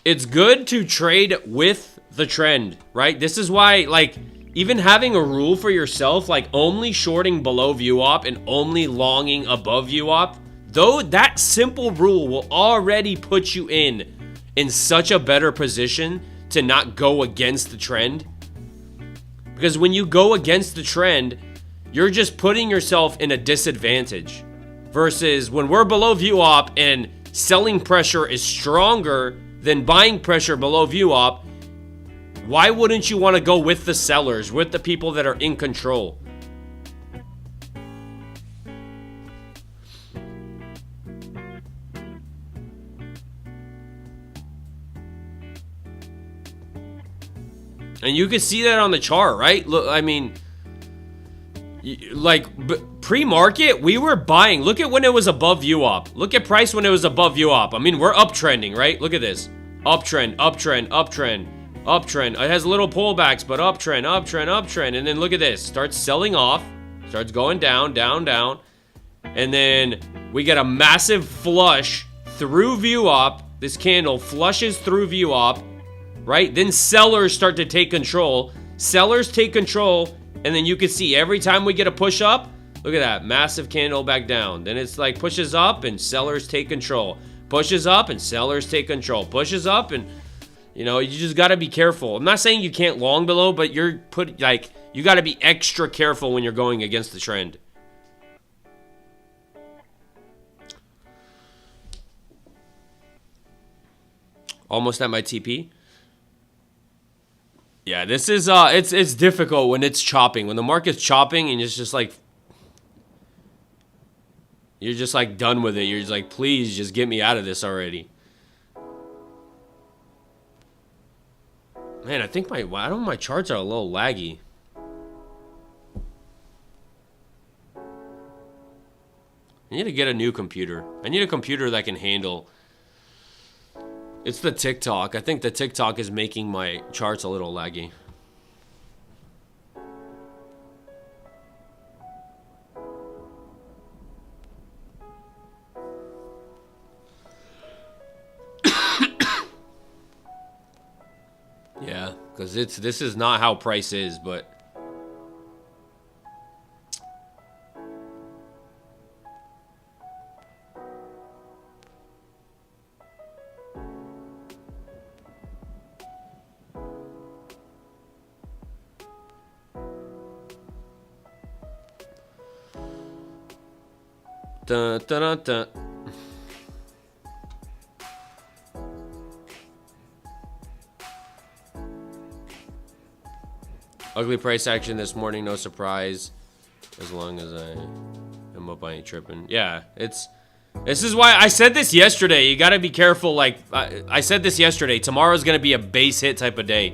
It's good to trade with the trend, right? This is why, like, even having a rule for yourself, like only shorting below VWAP and only longing above VWAP, though that simple rule will already put you in such a better position to not go against the trend. Because when you go against the trend, you're just putting yourself in a disadvantage. Versus when we're below VWAP and selling pressure is stronger than buying pressure below VWAP, why wouldn't you want to go with the sellers, with the people that are in control? And you can see that on the chart, right? Look, I mean, like pre-market, we were buying. Look at when it was above VWAP. Look at price when it was above VWAP. I mean, we're uptrending, right? Look at this. Uptrend, uptrend, uptrend, uptrend. It has little pullbacks, but uptrend, uptrend, uptrend. And then look at this. Starts selling off. Starts going down, down, down. And then we get a massive flush through VWAP. This candle flushes through VWAP, right? Then sellers start to take control. Sellers take control. And then you can see every time we get a push up, look at that, massive candle back down. Then it's like pushes up and sellers take control. Pushes up and sellers take control. Pushes up and, you know, you just got to be careful. I'm not saying you can't long below, but you got to be extra careful when you're going against the trend. Almost at my TP. Yeah, this is it's difficult when it's chopping. When the market's chopping and it's just like you're just like done with it. You're just like, please just get me out of this already. Man, I think my charts are a little laggy. I need to get a new computer. I need a computer that can handle It's the TikTok. I think the TikTok is making my charts a little laggy. Yeah, because this is not how price is, but dun, dun, dun, dun. Ugly price action this morning, no surprise. As long as I am up, I ain't tripping. Yeah, this is why I said this yesterday. You gotta be careful. Like, I said this yesterday. Tomorrow's gonna be a base hit type of day.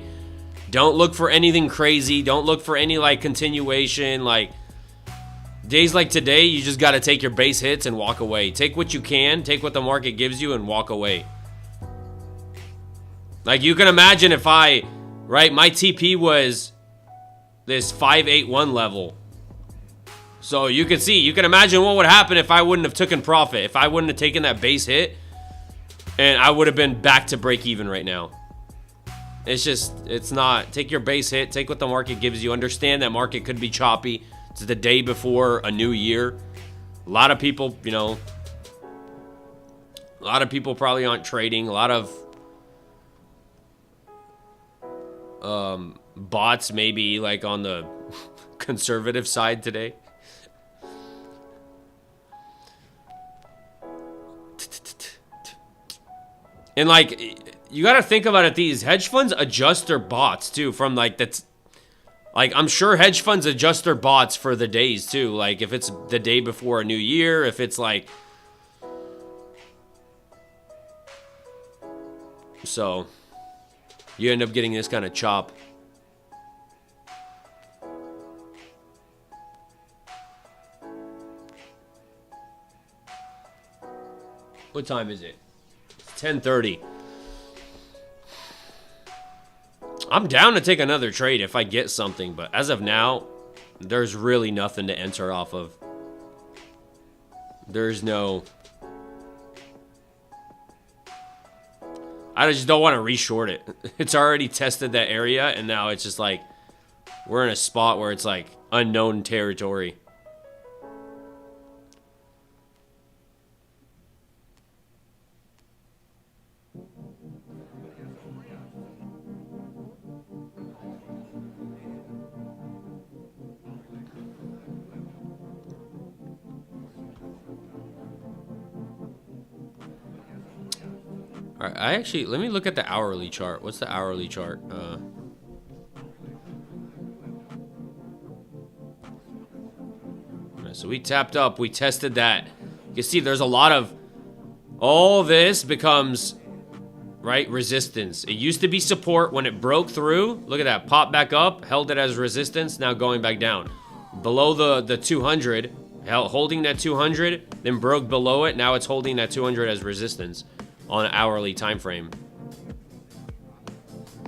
Don't look for anything crazy. Don't look for any, like, continuation. Like, days like today, you just gotta take your base hits and walk away. Take what you can. Take what the market gives you and walk away. Like, you can imagine if my TP was this 581 level. So you can imagine what would happen if I wouldn't have taken profit, if I wouldn't have taken that base hit, and I would have been back to break even right now. It's not. Take your base hit, take what the market gives you. Understand that market could be choppy. It's the day before a new year. A lot of people, probably aren't trading. A lot of bots maybe like on the conservative side today. And like, you gotta think about it, these hedge funds adjust their bots too from like that's like, I'm sure hedge funds adjust their bots for the days too. Like if it's the day before a new year, if it's like, so you end up getting this kind of chop. What time is it? It's 10:30. I'm down to take another trade if I get something, but as of now, there's really nothing to enter off of. There's no... I just don't want to reshort it. It's already tested that area, and now it's just like, we're in a spot where it's like unknown territory. All right, let me look at the hourly chart. What's the hourly chart? So we tapped up, we tested that. You can see there's a lot of, all this becomes, right, resistance. It used to be support. When it broke through, look at that, pop back up, held it as resistance, now going back down. Below the 200, holding that 200, then broke below it, now it's holding that 200 as resistance on an hourly time frame.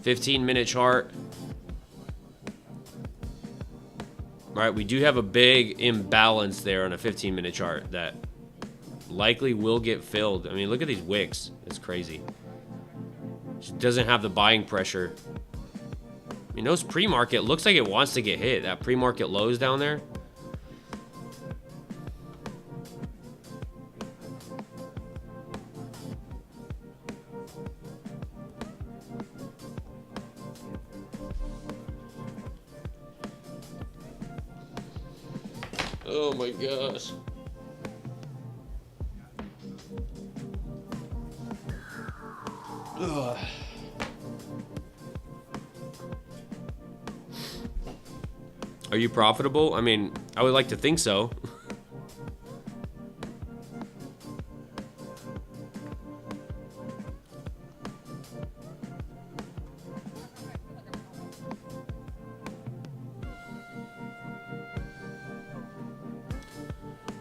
15-minute chart. All right, we do have a big imbalance there on a 15-minute chart that likely will get filled. I mean, look at these wicks. It's crazy. Just doesn't have the buying pressure. I mean, those pre-market looks like it wants to get hit. That pre-market lows down there. Oh my gosh. Ugh. Are you profitable? I mean, I would like to think so.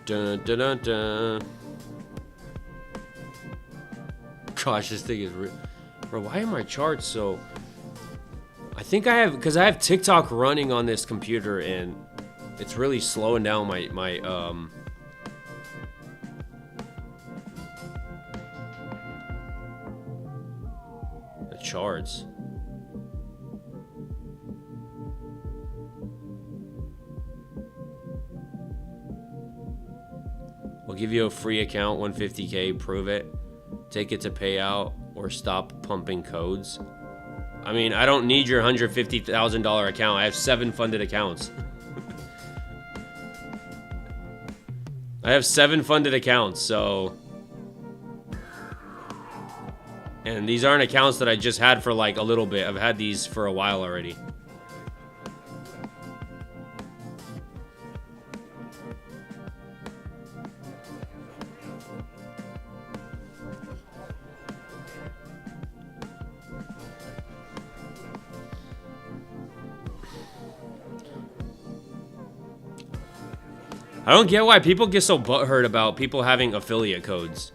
Dun, dun, dun, dun. Gosh, this thing is Bro, why are my charts so... I think I have... Because I have TikTok running on this computer, and it's really slowing down my the charts. We'll give you a free account, 150K, prove it. Take it to payout or stop pumping codes. I mean, I don't need your $150,000 account. I have 7 funded accounts. I have 7 funded accounts, so... And these aren't accounts that I just had for like a little bit. I've had these for a while already. I don't get why people get so butthurt about people having affiliate codes.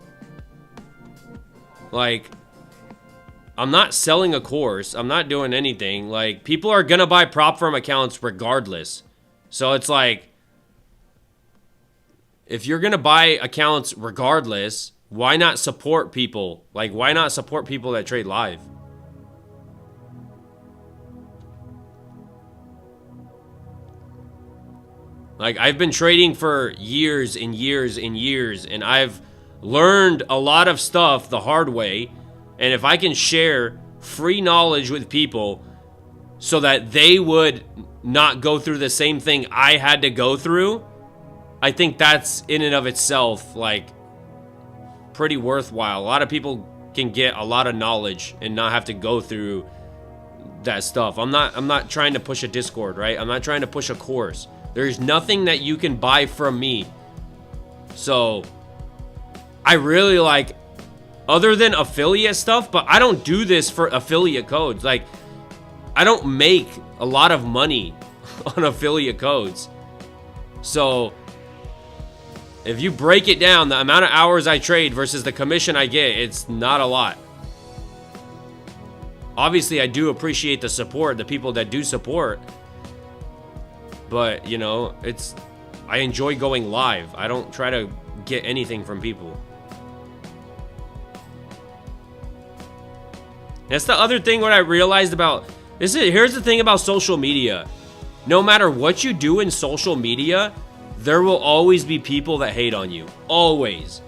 Like, I'm not selling a course. I'm not doing anything. Like, people are gonna buy prop firm accounts regardless. So it's like, if you're gonna buy accounts regardless, why not support people? Like, why not support people that trade live? Like, I've been trading for years and years and years, and I've learned a lot of stuff the hard way. And if I can share free knowledge with people so that they would not go through the same thing I had to go through, I think that's in and of itself, like, pretty worthwhile. A lot of people can get a lot of knowledge and not have to go through that stuff. I'm not trying to push a Discord, right? I'm not trying to push a course. There's nothing that you can buy from me. So I really like, other than affiliate stuff, but I don't do this for affiliate codes. Like, I don't make a lot of money on affiliate codes. So if you break it down, the amount of hours I trade versus the commission I get, it's not a lot. Obviously, I do appreciate the support, the people that do support. But, you know, I enjoy going live. I don't try to get anything from people. That's the other thing what I realized about here's the thing about social media. No matter what you do in social media, there will always be people that hate on you. Always.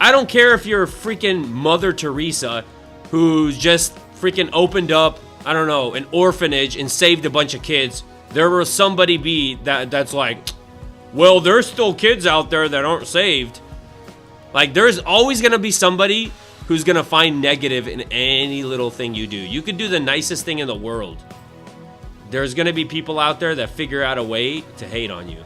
I don't care if you're a freaking Mother Teresa who's just freaking opened up, I don't know, an orphanage and saved a bunch of kids. There will somebody be that's like, well, there's still kids out there that aren't saved. Like, there's always gonna be somebody who's gonna find negative in any little thing you do. You could do the nicest thing in the world. There's gonna be people out there that figure out a way to hate on you.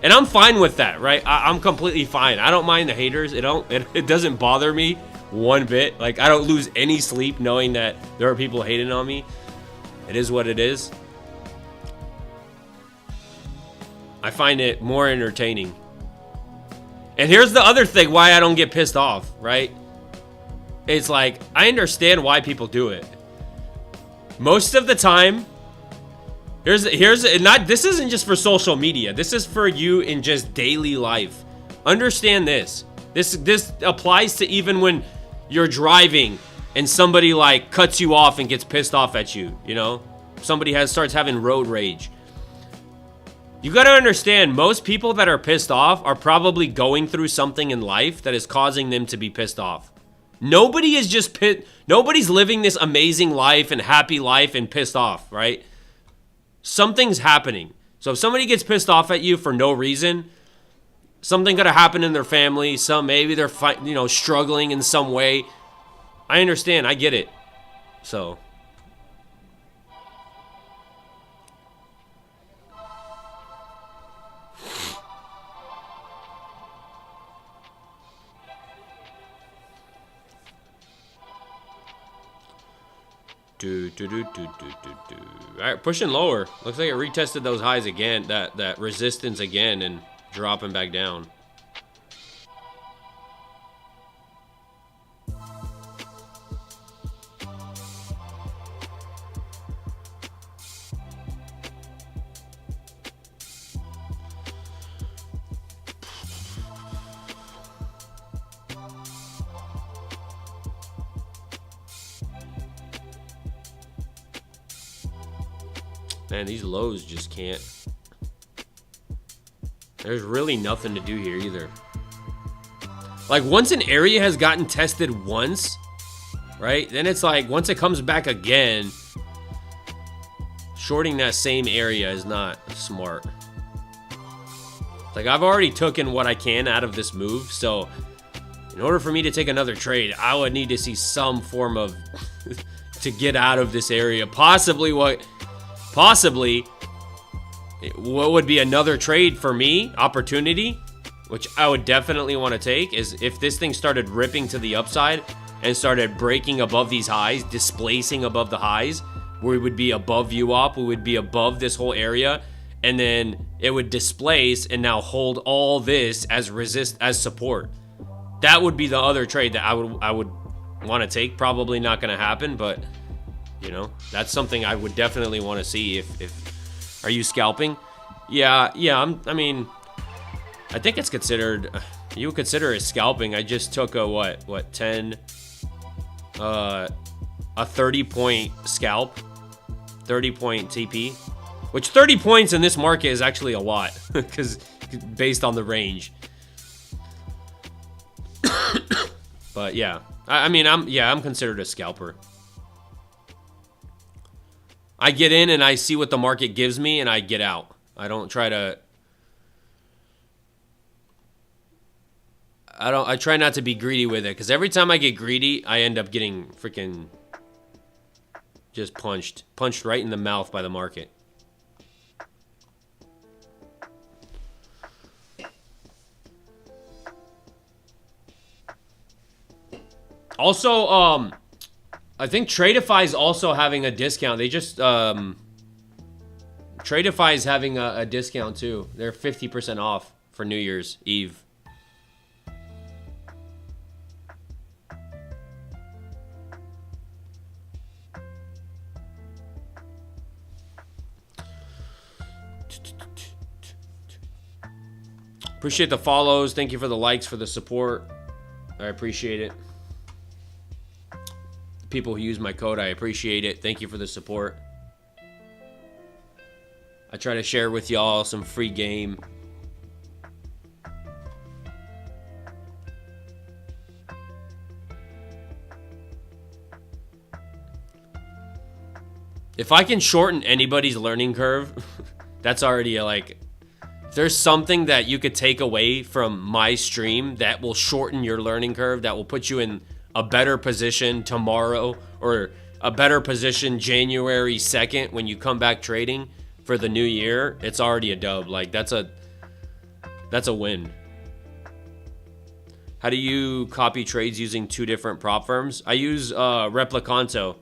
And I'm fine with that, right? I'm completely fine. I don't mind the haters. It doesn't bother me one bit. Like, I don't lose any sleep knowing that there are people hating on me. It is what it is. I find it more entertaining. And here's the other thing why I don't get pissed off, right? It's like, I understand why people do it. Most of the time, this isn't just for social media. This is for you in just daily life. Understand this. This applies to even when you're driving and somebody like cuts you off and gets pissed off at you, you know? Somebody starts having road rage. You gotta understand, most people that are pissed off are probably going through something in life that is causing them to be pissed off. Nobody is just nobody's living this amazing life and happy life and pissed off, right? Something's happening. So if somebody gets pissed off at you for no reason, something could have happened in their family. Maybe they're struggling in some way. I understand. I get it. So. Alright, pushing lower. Looks like it retested those highs again, that resistance again, and dropping back down. Man, these lows just can't. There's really nothing to do here either. Like, once an area has gotten tested once, right? Then it's like, once it comes back again, shorting that same area is not smart. Like, I've already taken what I can out of this move, so in order for me to take another trade, I would need to see some form of to get out of this area. Possibly what would be another trade for me, opportunity, which I would definitely want to take, is if this thing started ripping to the upside and started breaking above these highs, displacing above the highs, where we would be above VWAP, we would be above this whole area, and then it would displace and now hold all this as support. That would be the other trade that I would want to take. Probably not going to happen, but you know, that's something I would definitely want to see. If are you scalping? Yeah. I mean, I think it's considered. You would consider it scalping. I just took a what 10, a 30-point scalp, 30-point TP, which 30 points in this market is actually a lot because based on the range. But yeah, I mean, I'm considered a scalper. I get in and I see what the market gives me and I get out. I don't try to. I try not to be greedy with it, because every time I get greedy, I end up getting freaking just punched right in the mouth by the market. Also, I think Tradeify is also having a discount. They just Tradeify is having a discount too. They're 50% off for New Year's Eve. Appreciate the follows. Thank you for the likes, for the support. I appreciate it. People who use my code, I appreciate it. Thank you for the support. I try to share with y'all some free game. If I can shorten anybody's learning curve, that's already like, if there's something that you could take away from my stream that will shorten your learning curve, that will put you in a better position tomorrow, or a better position January 2nd when you come back trading for the new year, it's already a dub. Like, that's a win. How do you copy trades using two different prop firms? I use Replicanto.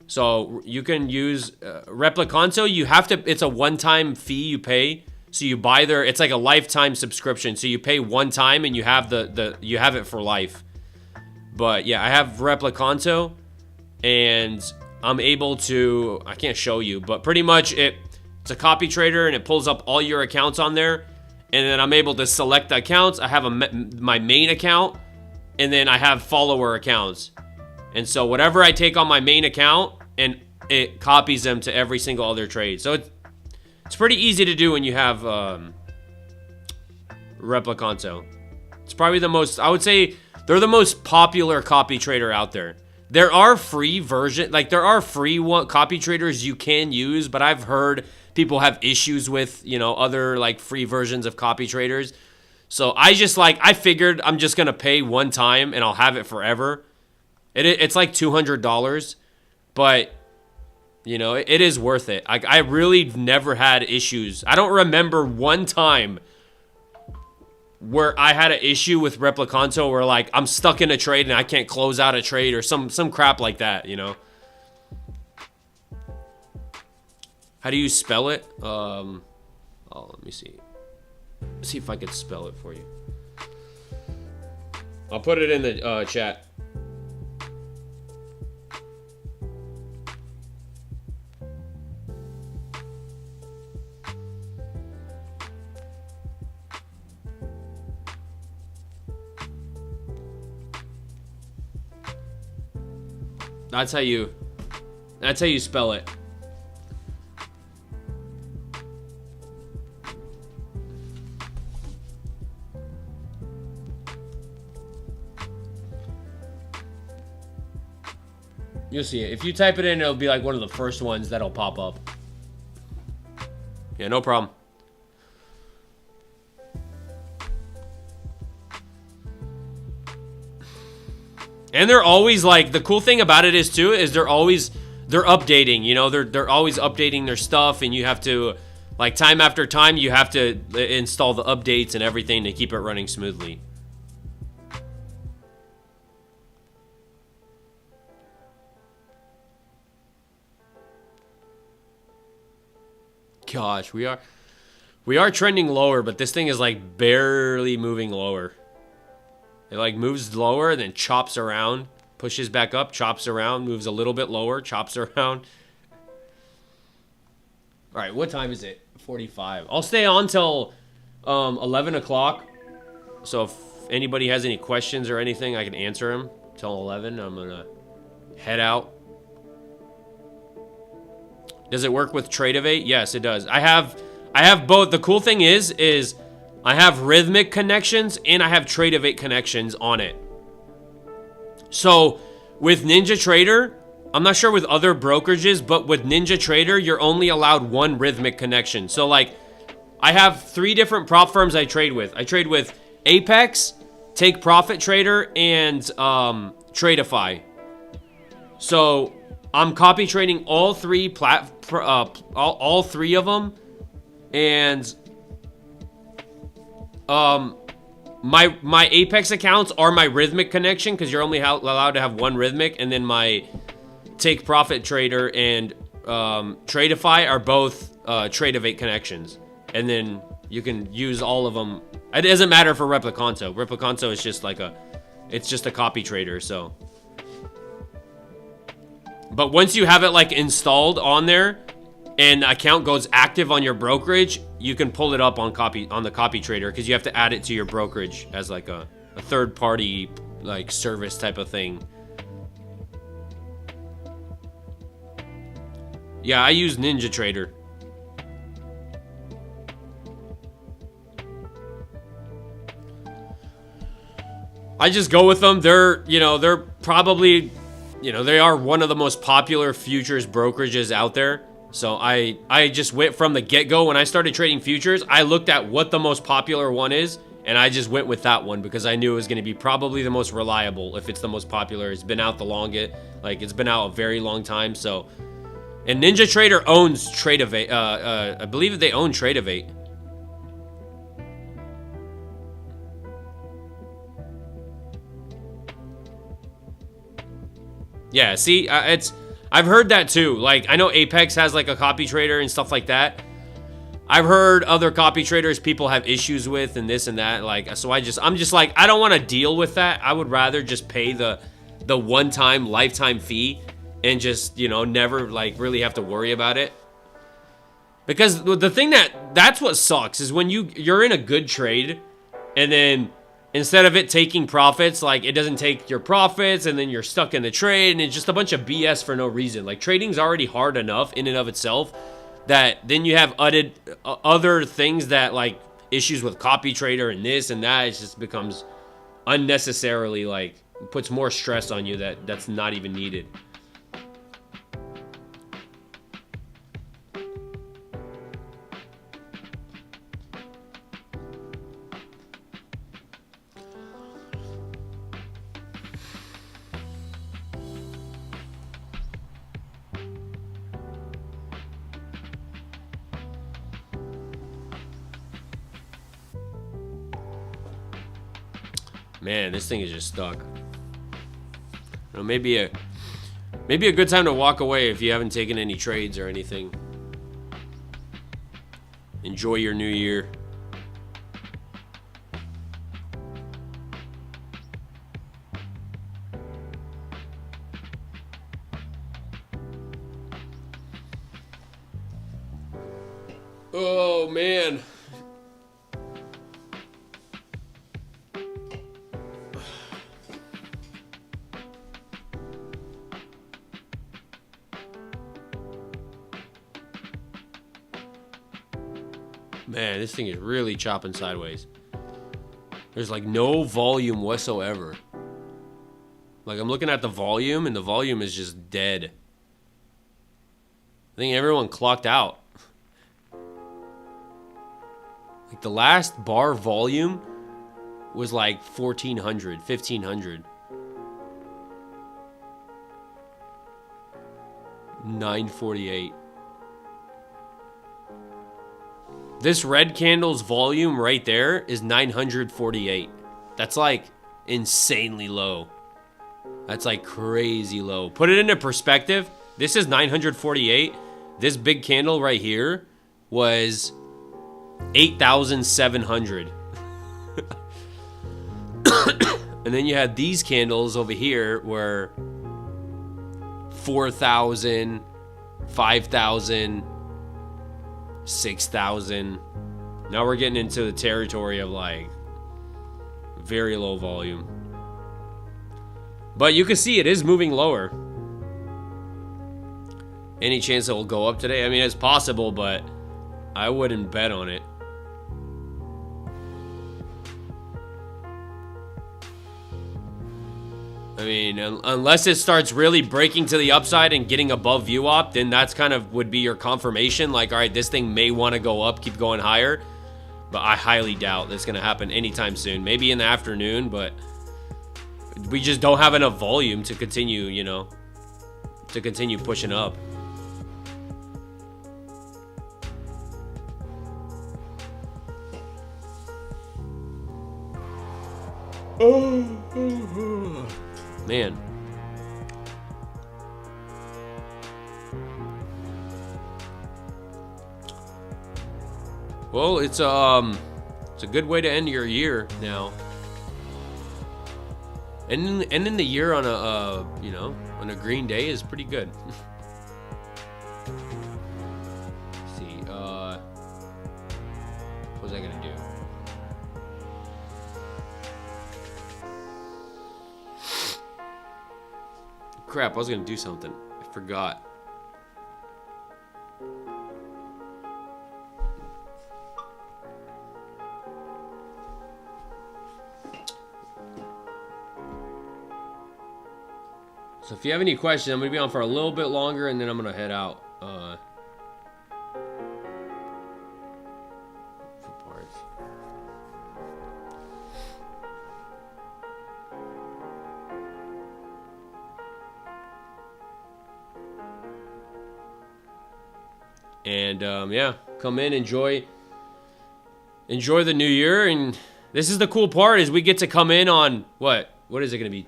So you can use Replicanto. You have to, it's a one-time fee you pay. So you buy their, it's like a lifetime subscription. So you pay one time and you have you have it for life. But yeah, I have Replicanto, and I'm able to, I can't show you, but pretty much it's a copy trader, and it pulls up all your accounts on there. And then I'm able to select the accounts. I have my main account, and then I have follower accounts. And so whatever I take on my main account, and it copies them to every single other trade. So it's pretty easy to do when you have Replicanto. It's probably the most, I would say, they're the most popular copy trader out there. There are free there are free copy traders you can use, but I've heard people have issues with, other like free versions of copy traders. So I figured I'm just going to pay one time and I'll have it forever. It's like $200, but it is worth it. I really never had issues. I don't remember one time where I had an issue with Replicanto where like I'm stuck in a trade and I can't close out a trade or some crap like that, How do you spell it? Let me see. Let's see if I could spell it for you. I'll put it in the chat. That's how you spell it. You'll see it. If you type it in, it'll be like one of the first ones that'll pop up. Yeah, no problem. And they're always like, the cool thing about it is too, is they're updating, you know, they're always updating their stuff, and you have to, like, time after time, you have to install the updates and everything to keep it running smoothly. Gosh, we are trending lower, but this thing is like barely moving lower. It like moves lower, then chops around, pushes back up, chops around, moves a little bit lower, chops around. All right, what time is it? 45. I'll stay on till 11 o'clock. So if anybody has any questions or anything, I can answer them till 11. I'm gonna head out. Does it work with Tradeovate? Yes, it does. I have both. The cool thing is I have rhythmic connections and I have Tradeovate connections on it. So with Ninja Trader, I'm not sure with other brokerages, but with Ninja Trader, you're only allowed one rhythmic connection. So like, I have 3 different prop firms I trade with. I trade with Apex, Take Profit Trader, and Tradeify. So I'm copy trading all 3 all 3 of them, and my Apex accounts are my rhythmic connection because you're only allowed to have one rhythmic, and then my Take Profit Trader and Tradeify are both Tradeovate connections, and then you can use all of them. It doesn't matter for Replicanto. Replicanto is just like it's just a copy trader, so. But once you have it like installed on there and the account goes active on your brokerage, you can pull it up on the copy trader because you have to add it to your brokerage as like a third party like service type of thing. Yeah, I use Ninja Trader. I just go with them. They're probably, they are one of the most popular futures brokerages out there. So I just went from the get-go. When I started trading futures, I looked at what the most popular one is, and I just went with that one because I knew it was going to be probably the most reliable if it's the most popular. It's been out the longest. Like, it's been out a very long time. So, and Ninja Trader owns Tradeovate. I believe that they own Tradeovate. Yeah, see, I've heard that too. Like, I know Apex has like a copy trader and stuff like that. I've heard other copy traders people have issues with and this and that. Like, so I'm just like, I don't want to deal with that. I would rather just pay the one-time lifetime fee and just, never like really have to worry about it. Because the thing that's what sucks is when you're in a good trade and then instead of it taking profits, like, it doesn't take your profits, and then you're stuck in the trade, and it's just a bunch of BS for no reason. Like, trading's already hard enough in and of itself, that then you have other things that, like, issues with copy trader and this and that. It just becomes unnecessarily, like, puts more stress on you that's not even needed. Man, this thing is just stuck. Maybe a good time to walk away if you haven't taken any trades or anything. Enjoy your new year. Oh, man. Man, this thing is really chopping sideways. There's like no volume whatsoever. Like, I'm looking at the volume, and the volume is just dead. I think everyone clocked out. Like, the last bar volume was like 1,400, 1,500. 948. This red candle's volume right there is 948. That's like insanely low. That's like crazy low. Put it into perspective. This is 948. This big candle right here was 8,700. And then you had these candles over here where 4,000, 5,000, 6,000. Now we're getting into the territory of like very low volume. But you can see it is moving lower. Any chance it will go up today? I mean, it's possible, but I wouldn't bet on it. I mean, unless it starts really breaking to the upside and getting above VWAP, then that's kind of would be your confirmation. Like, all right, this thing may want to go up, keep going higher. But I highly doubt that's going to happen anytime soon. Maybe in the afternoon, but we just don't have enough volume to continue, you know, to continue pushing up. Man. Well, it's a good way to end your year now. And ending the year on a you know, on a green day is pretty good. Let's see, what was I gonna do? Crap, I was gonna do something. I forgot. So if you have any questions, I'm gonna be on for a little bit longer, and then I'm gonna head out. For parts. And yeah, come in, enjoy the new year. And this is the cool part, is we get to come in on what is it gonna be?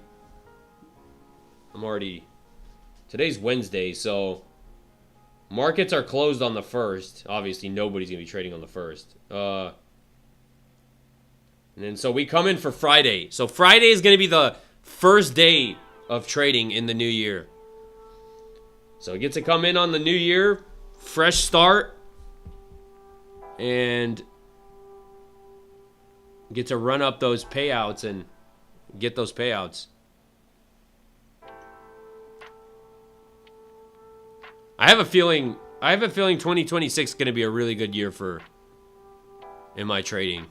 Today's Wednesday, so markets are closed on the 1st. Obviously, nobody's gonna be trading on the 1st. And then so we come in for Friday. So Friday is gonna be the first day of trading in the new year. So we get to come in on the new year, fresh start, and get to run up those payouts and get those payouts. I have a feeling 2026 is going to be a really good year in my trading.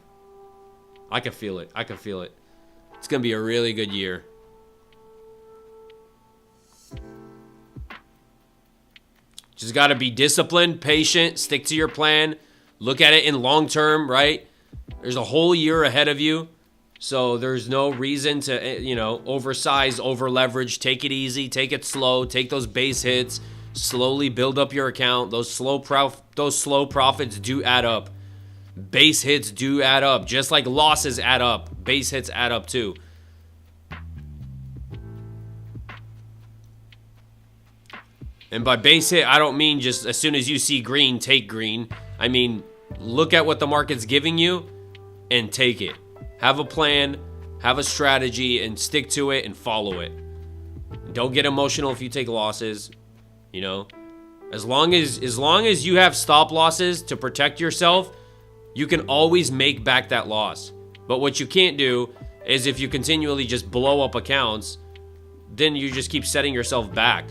I can feel it. It's going to be a really good year. Just got to be disciplined, patient, stick to your plan, look at it in long term, right? There's a whole year ahead of you. So there's no reason to, you know, oversize, over leverage, take it easy, take it slow, take those base hits. Slowly build up your account. Those slow profits do add up. Base hits do add up. Just like losses add up, base hits add up too. And by base hit, I don't mean just as soon as you see green, take green. I mean, look at what the market's giving you and take it. Have a plan, have a strategy, and stick to it and follow it. Don't get emotional if you take losses. You know, as long as you have stop losses to protect yourself, you can always make back that loss. But what you can't do is, if you continually just blow up accounts, then you just keep setting yourself back.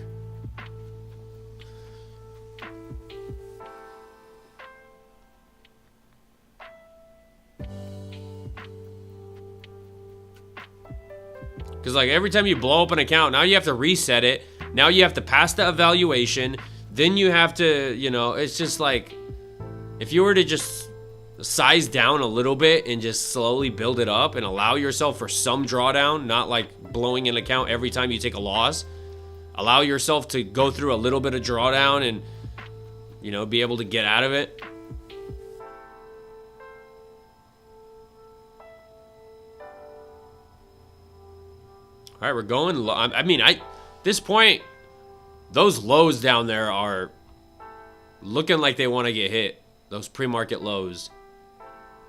Because like every time you blow up an account, now you have to reset it. Now you have to pass the evaluation. Then you have to, you know, it's just like, if you were to just size down a little bit and just slowly build it up and allow yourself for some drawdown, not like blowing an account every time you take a loss. Allow yourself to go through a little bit of drawdown and, you know, be able to get out of it. All right, we're going low. I mean, this point, those lows down there are looking like they want to get hit. Those pre-market lows.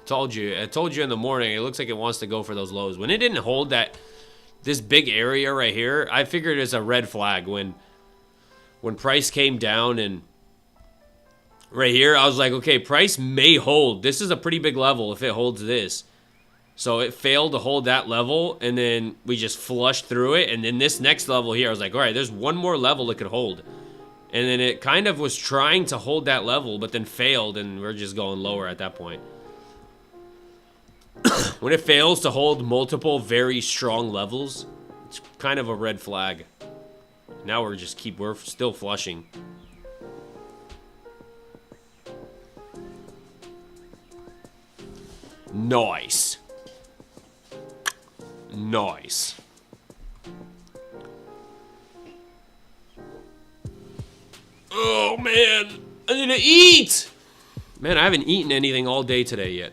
I told you in the morning, it looks like it wants to go for those lows. When it didn't hold this big area right here, I figured it's a red flag. When price came down and right here, I was like, okay, price may hold. This is a pretty big level if it holds this. So it failed to hold that level, and then we just flushed through it. And then this next level here, I was like, all right, there's one more level it could hold. And then it kind of was trying to hold that level, but then failed, and we're just going lower at that point. When it fails to hold multiple very strong levels, it's kind of a red flag. Now we're still flushing. Nice. Nice. Oh, man. I need to eat. Man, I haven't eaten anything all day today yet.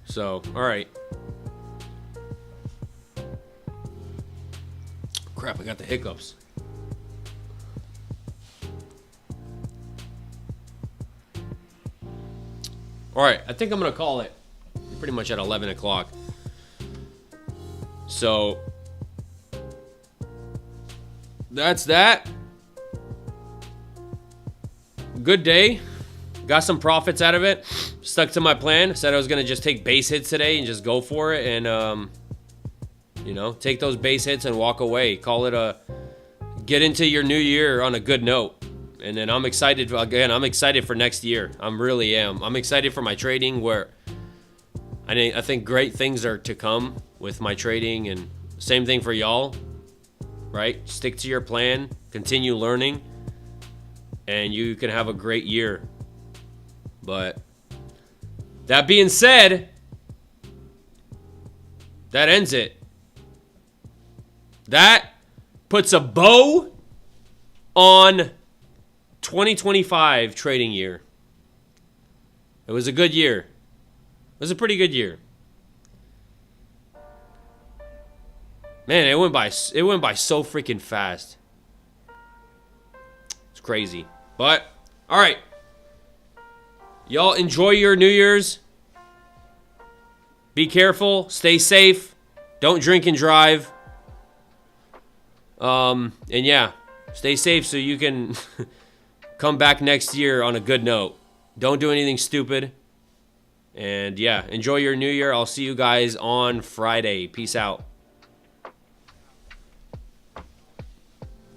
So, all right. Crap, I got the hiccups. All right, I think I'm going to call it pretty much at 11 o'clock. So, that's that. Good day. Got some profits out of it. Stuck to my plan. Said I was going to just take base hits today and just go for it. And, you know, take those base hits and walk away. Call it get into your new year on a good note. And then I'm excited. Again, I'm excited for next year. I really am. I'm excited for my trading where I think great things are to come with my trading. And same thing for y'all, right? Stick to your plan. Continue learning. And you can have a great year. But that being said, that ends it. That puts a bow on 2025 trading year. It was a good year. It was a pretty good year. Man, it went by so freaking fast. It's crazy. But all right. Y'all enjoy your New Year's. Be careful. Stay safe. Don't drink and drive. And yeah, stay safe so you can come back next year on a good note. Don't do anything stupid. And yeah, enjoy your New Year. I'll see you guys on Friday. Peace out.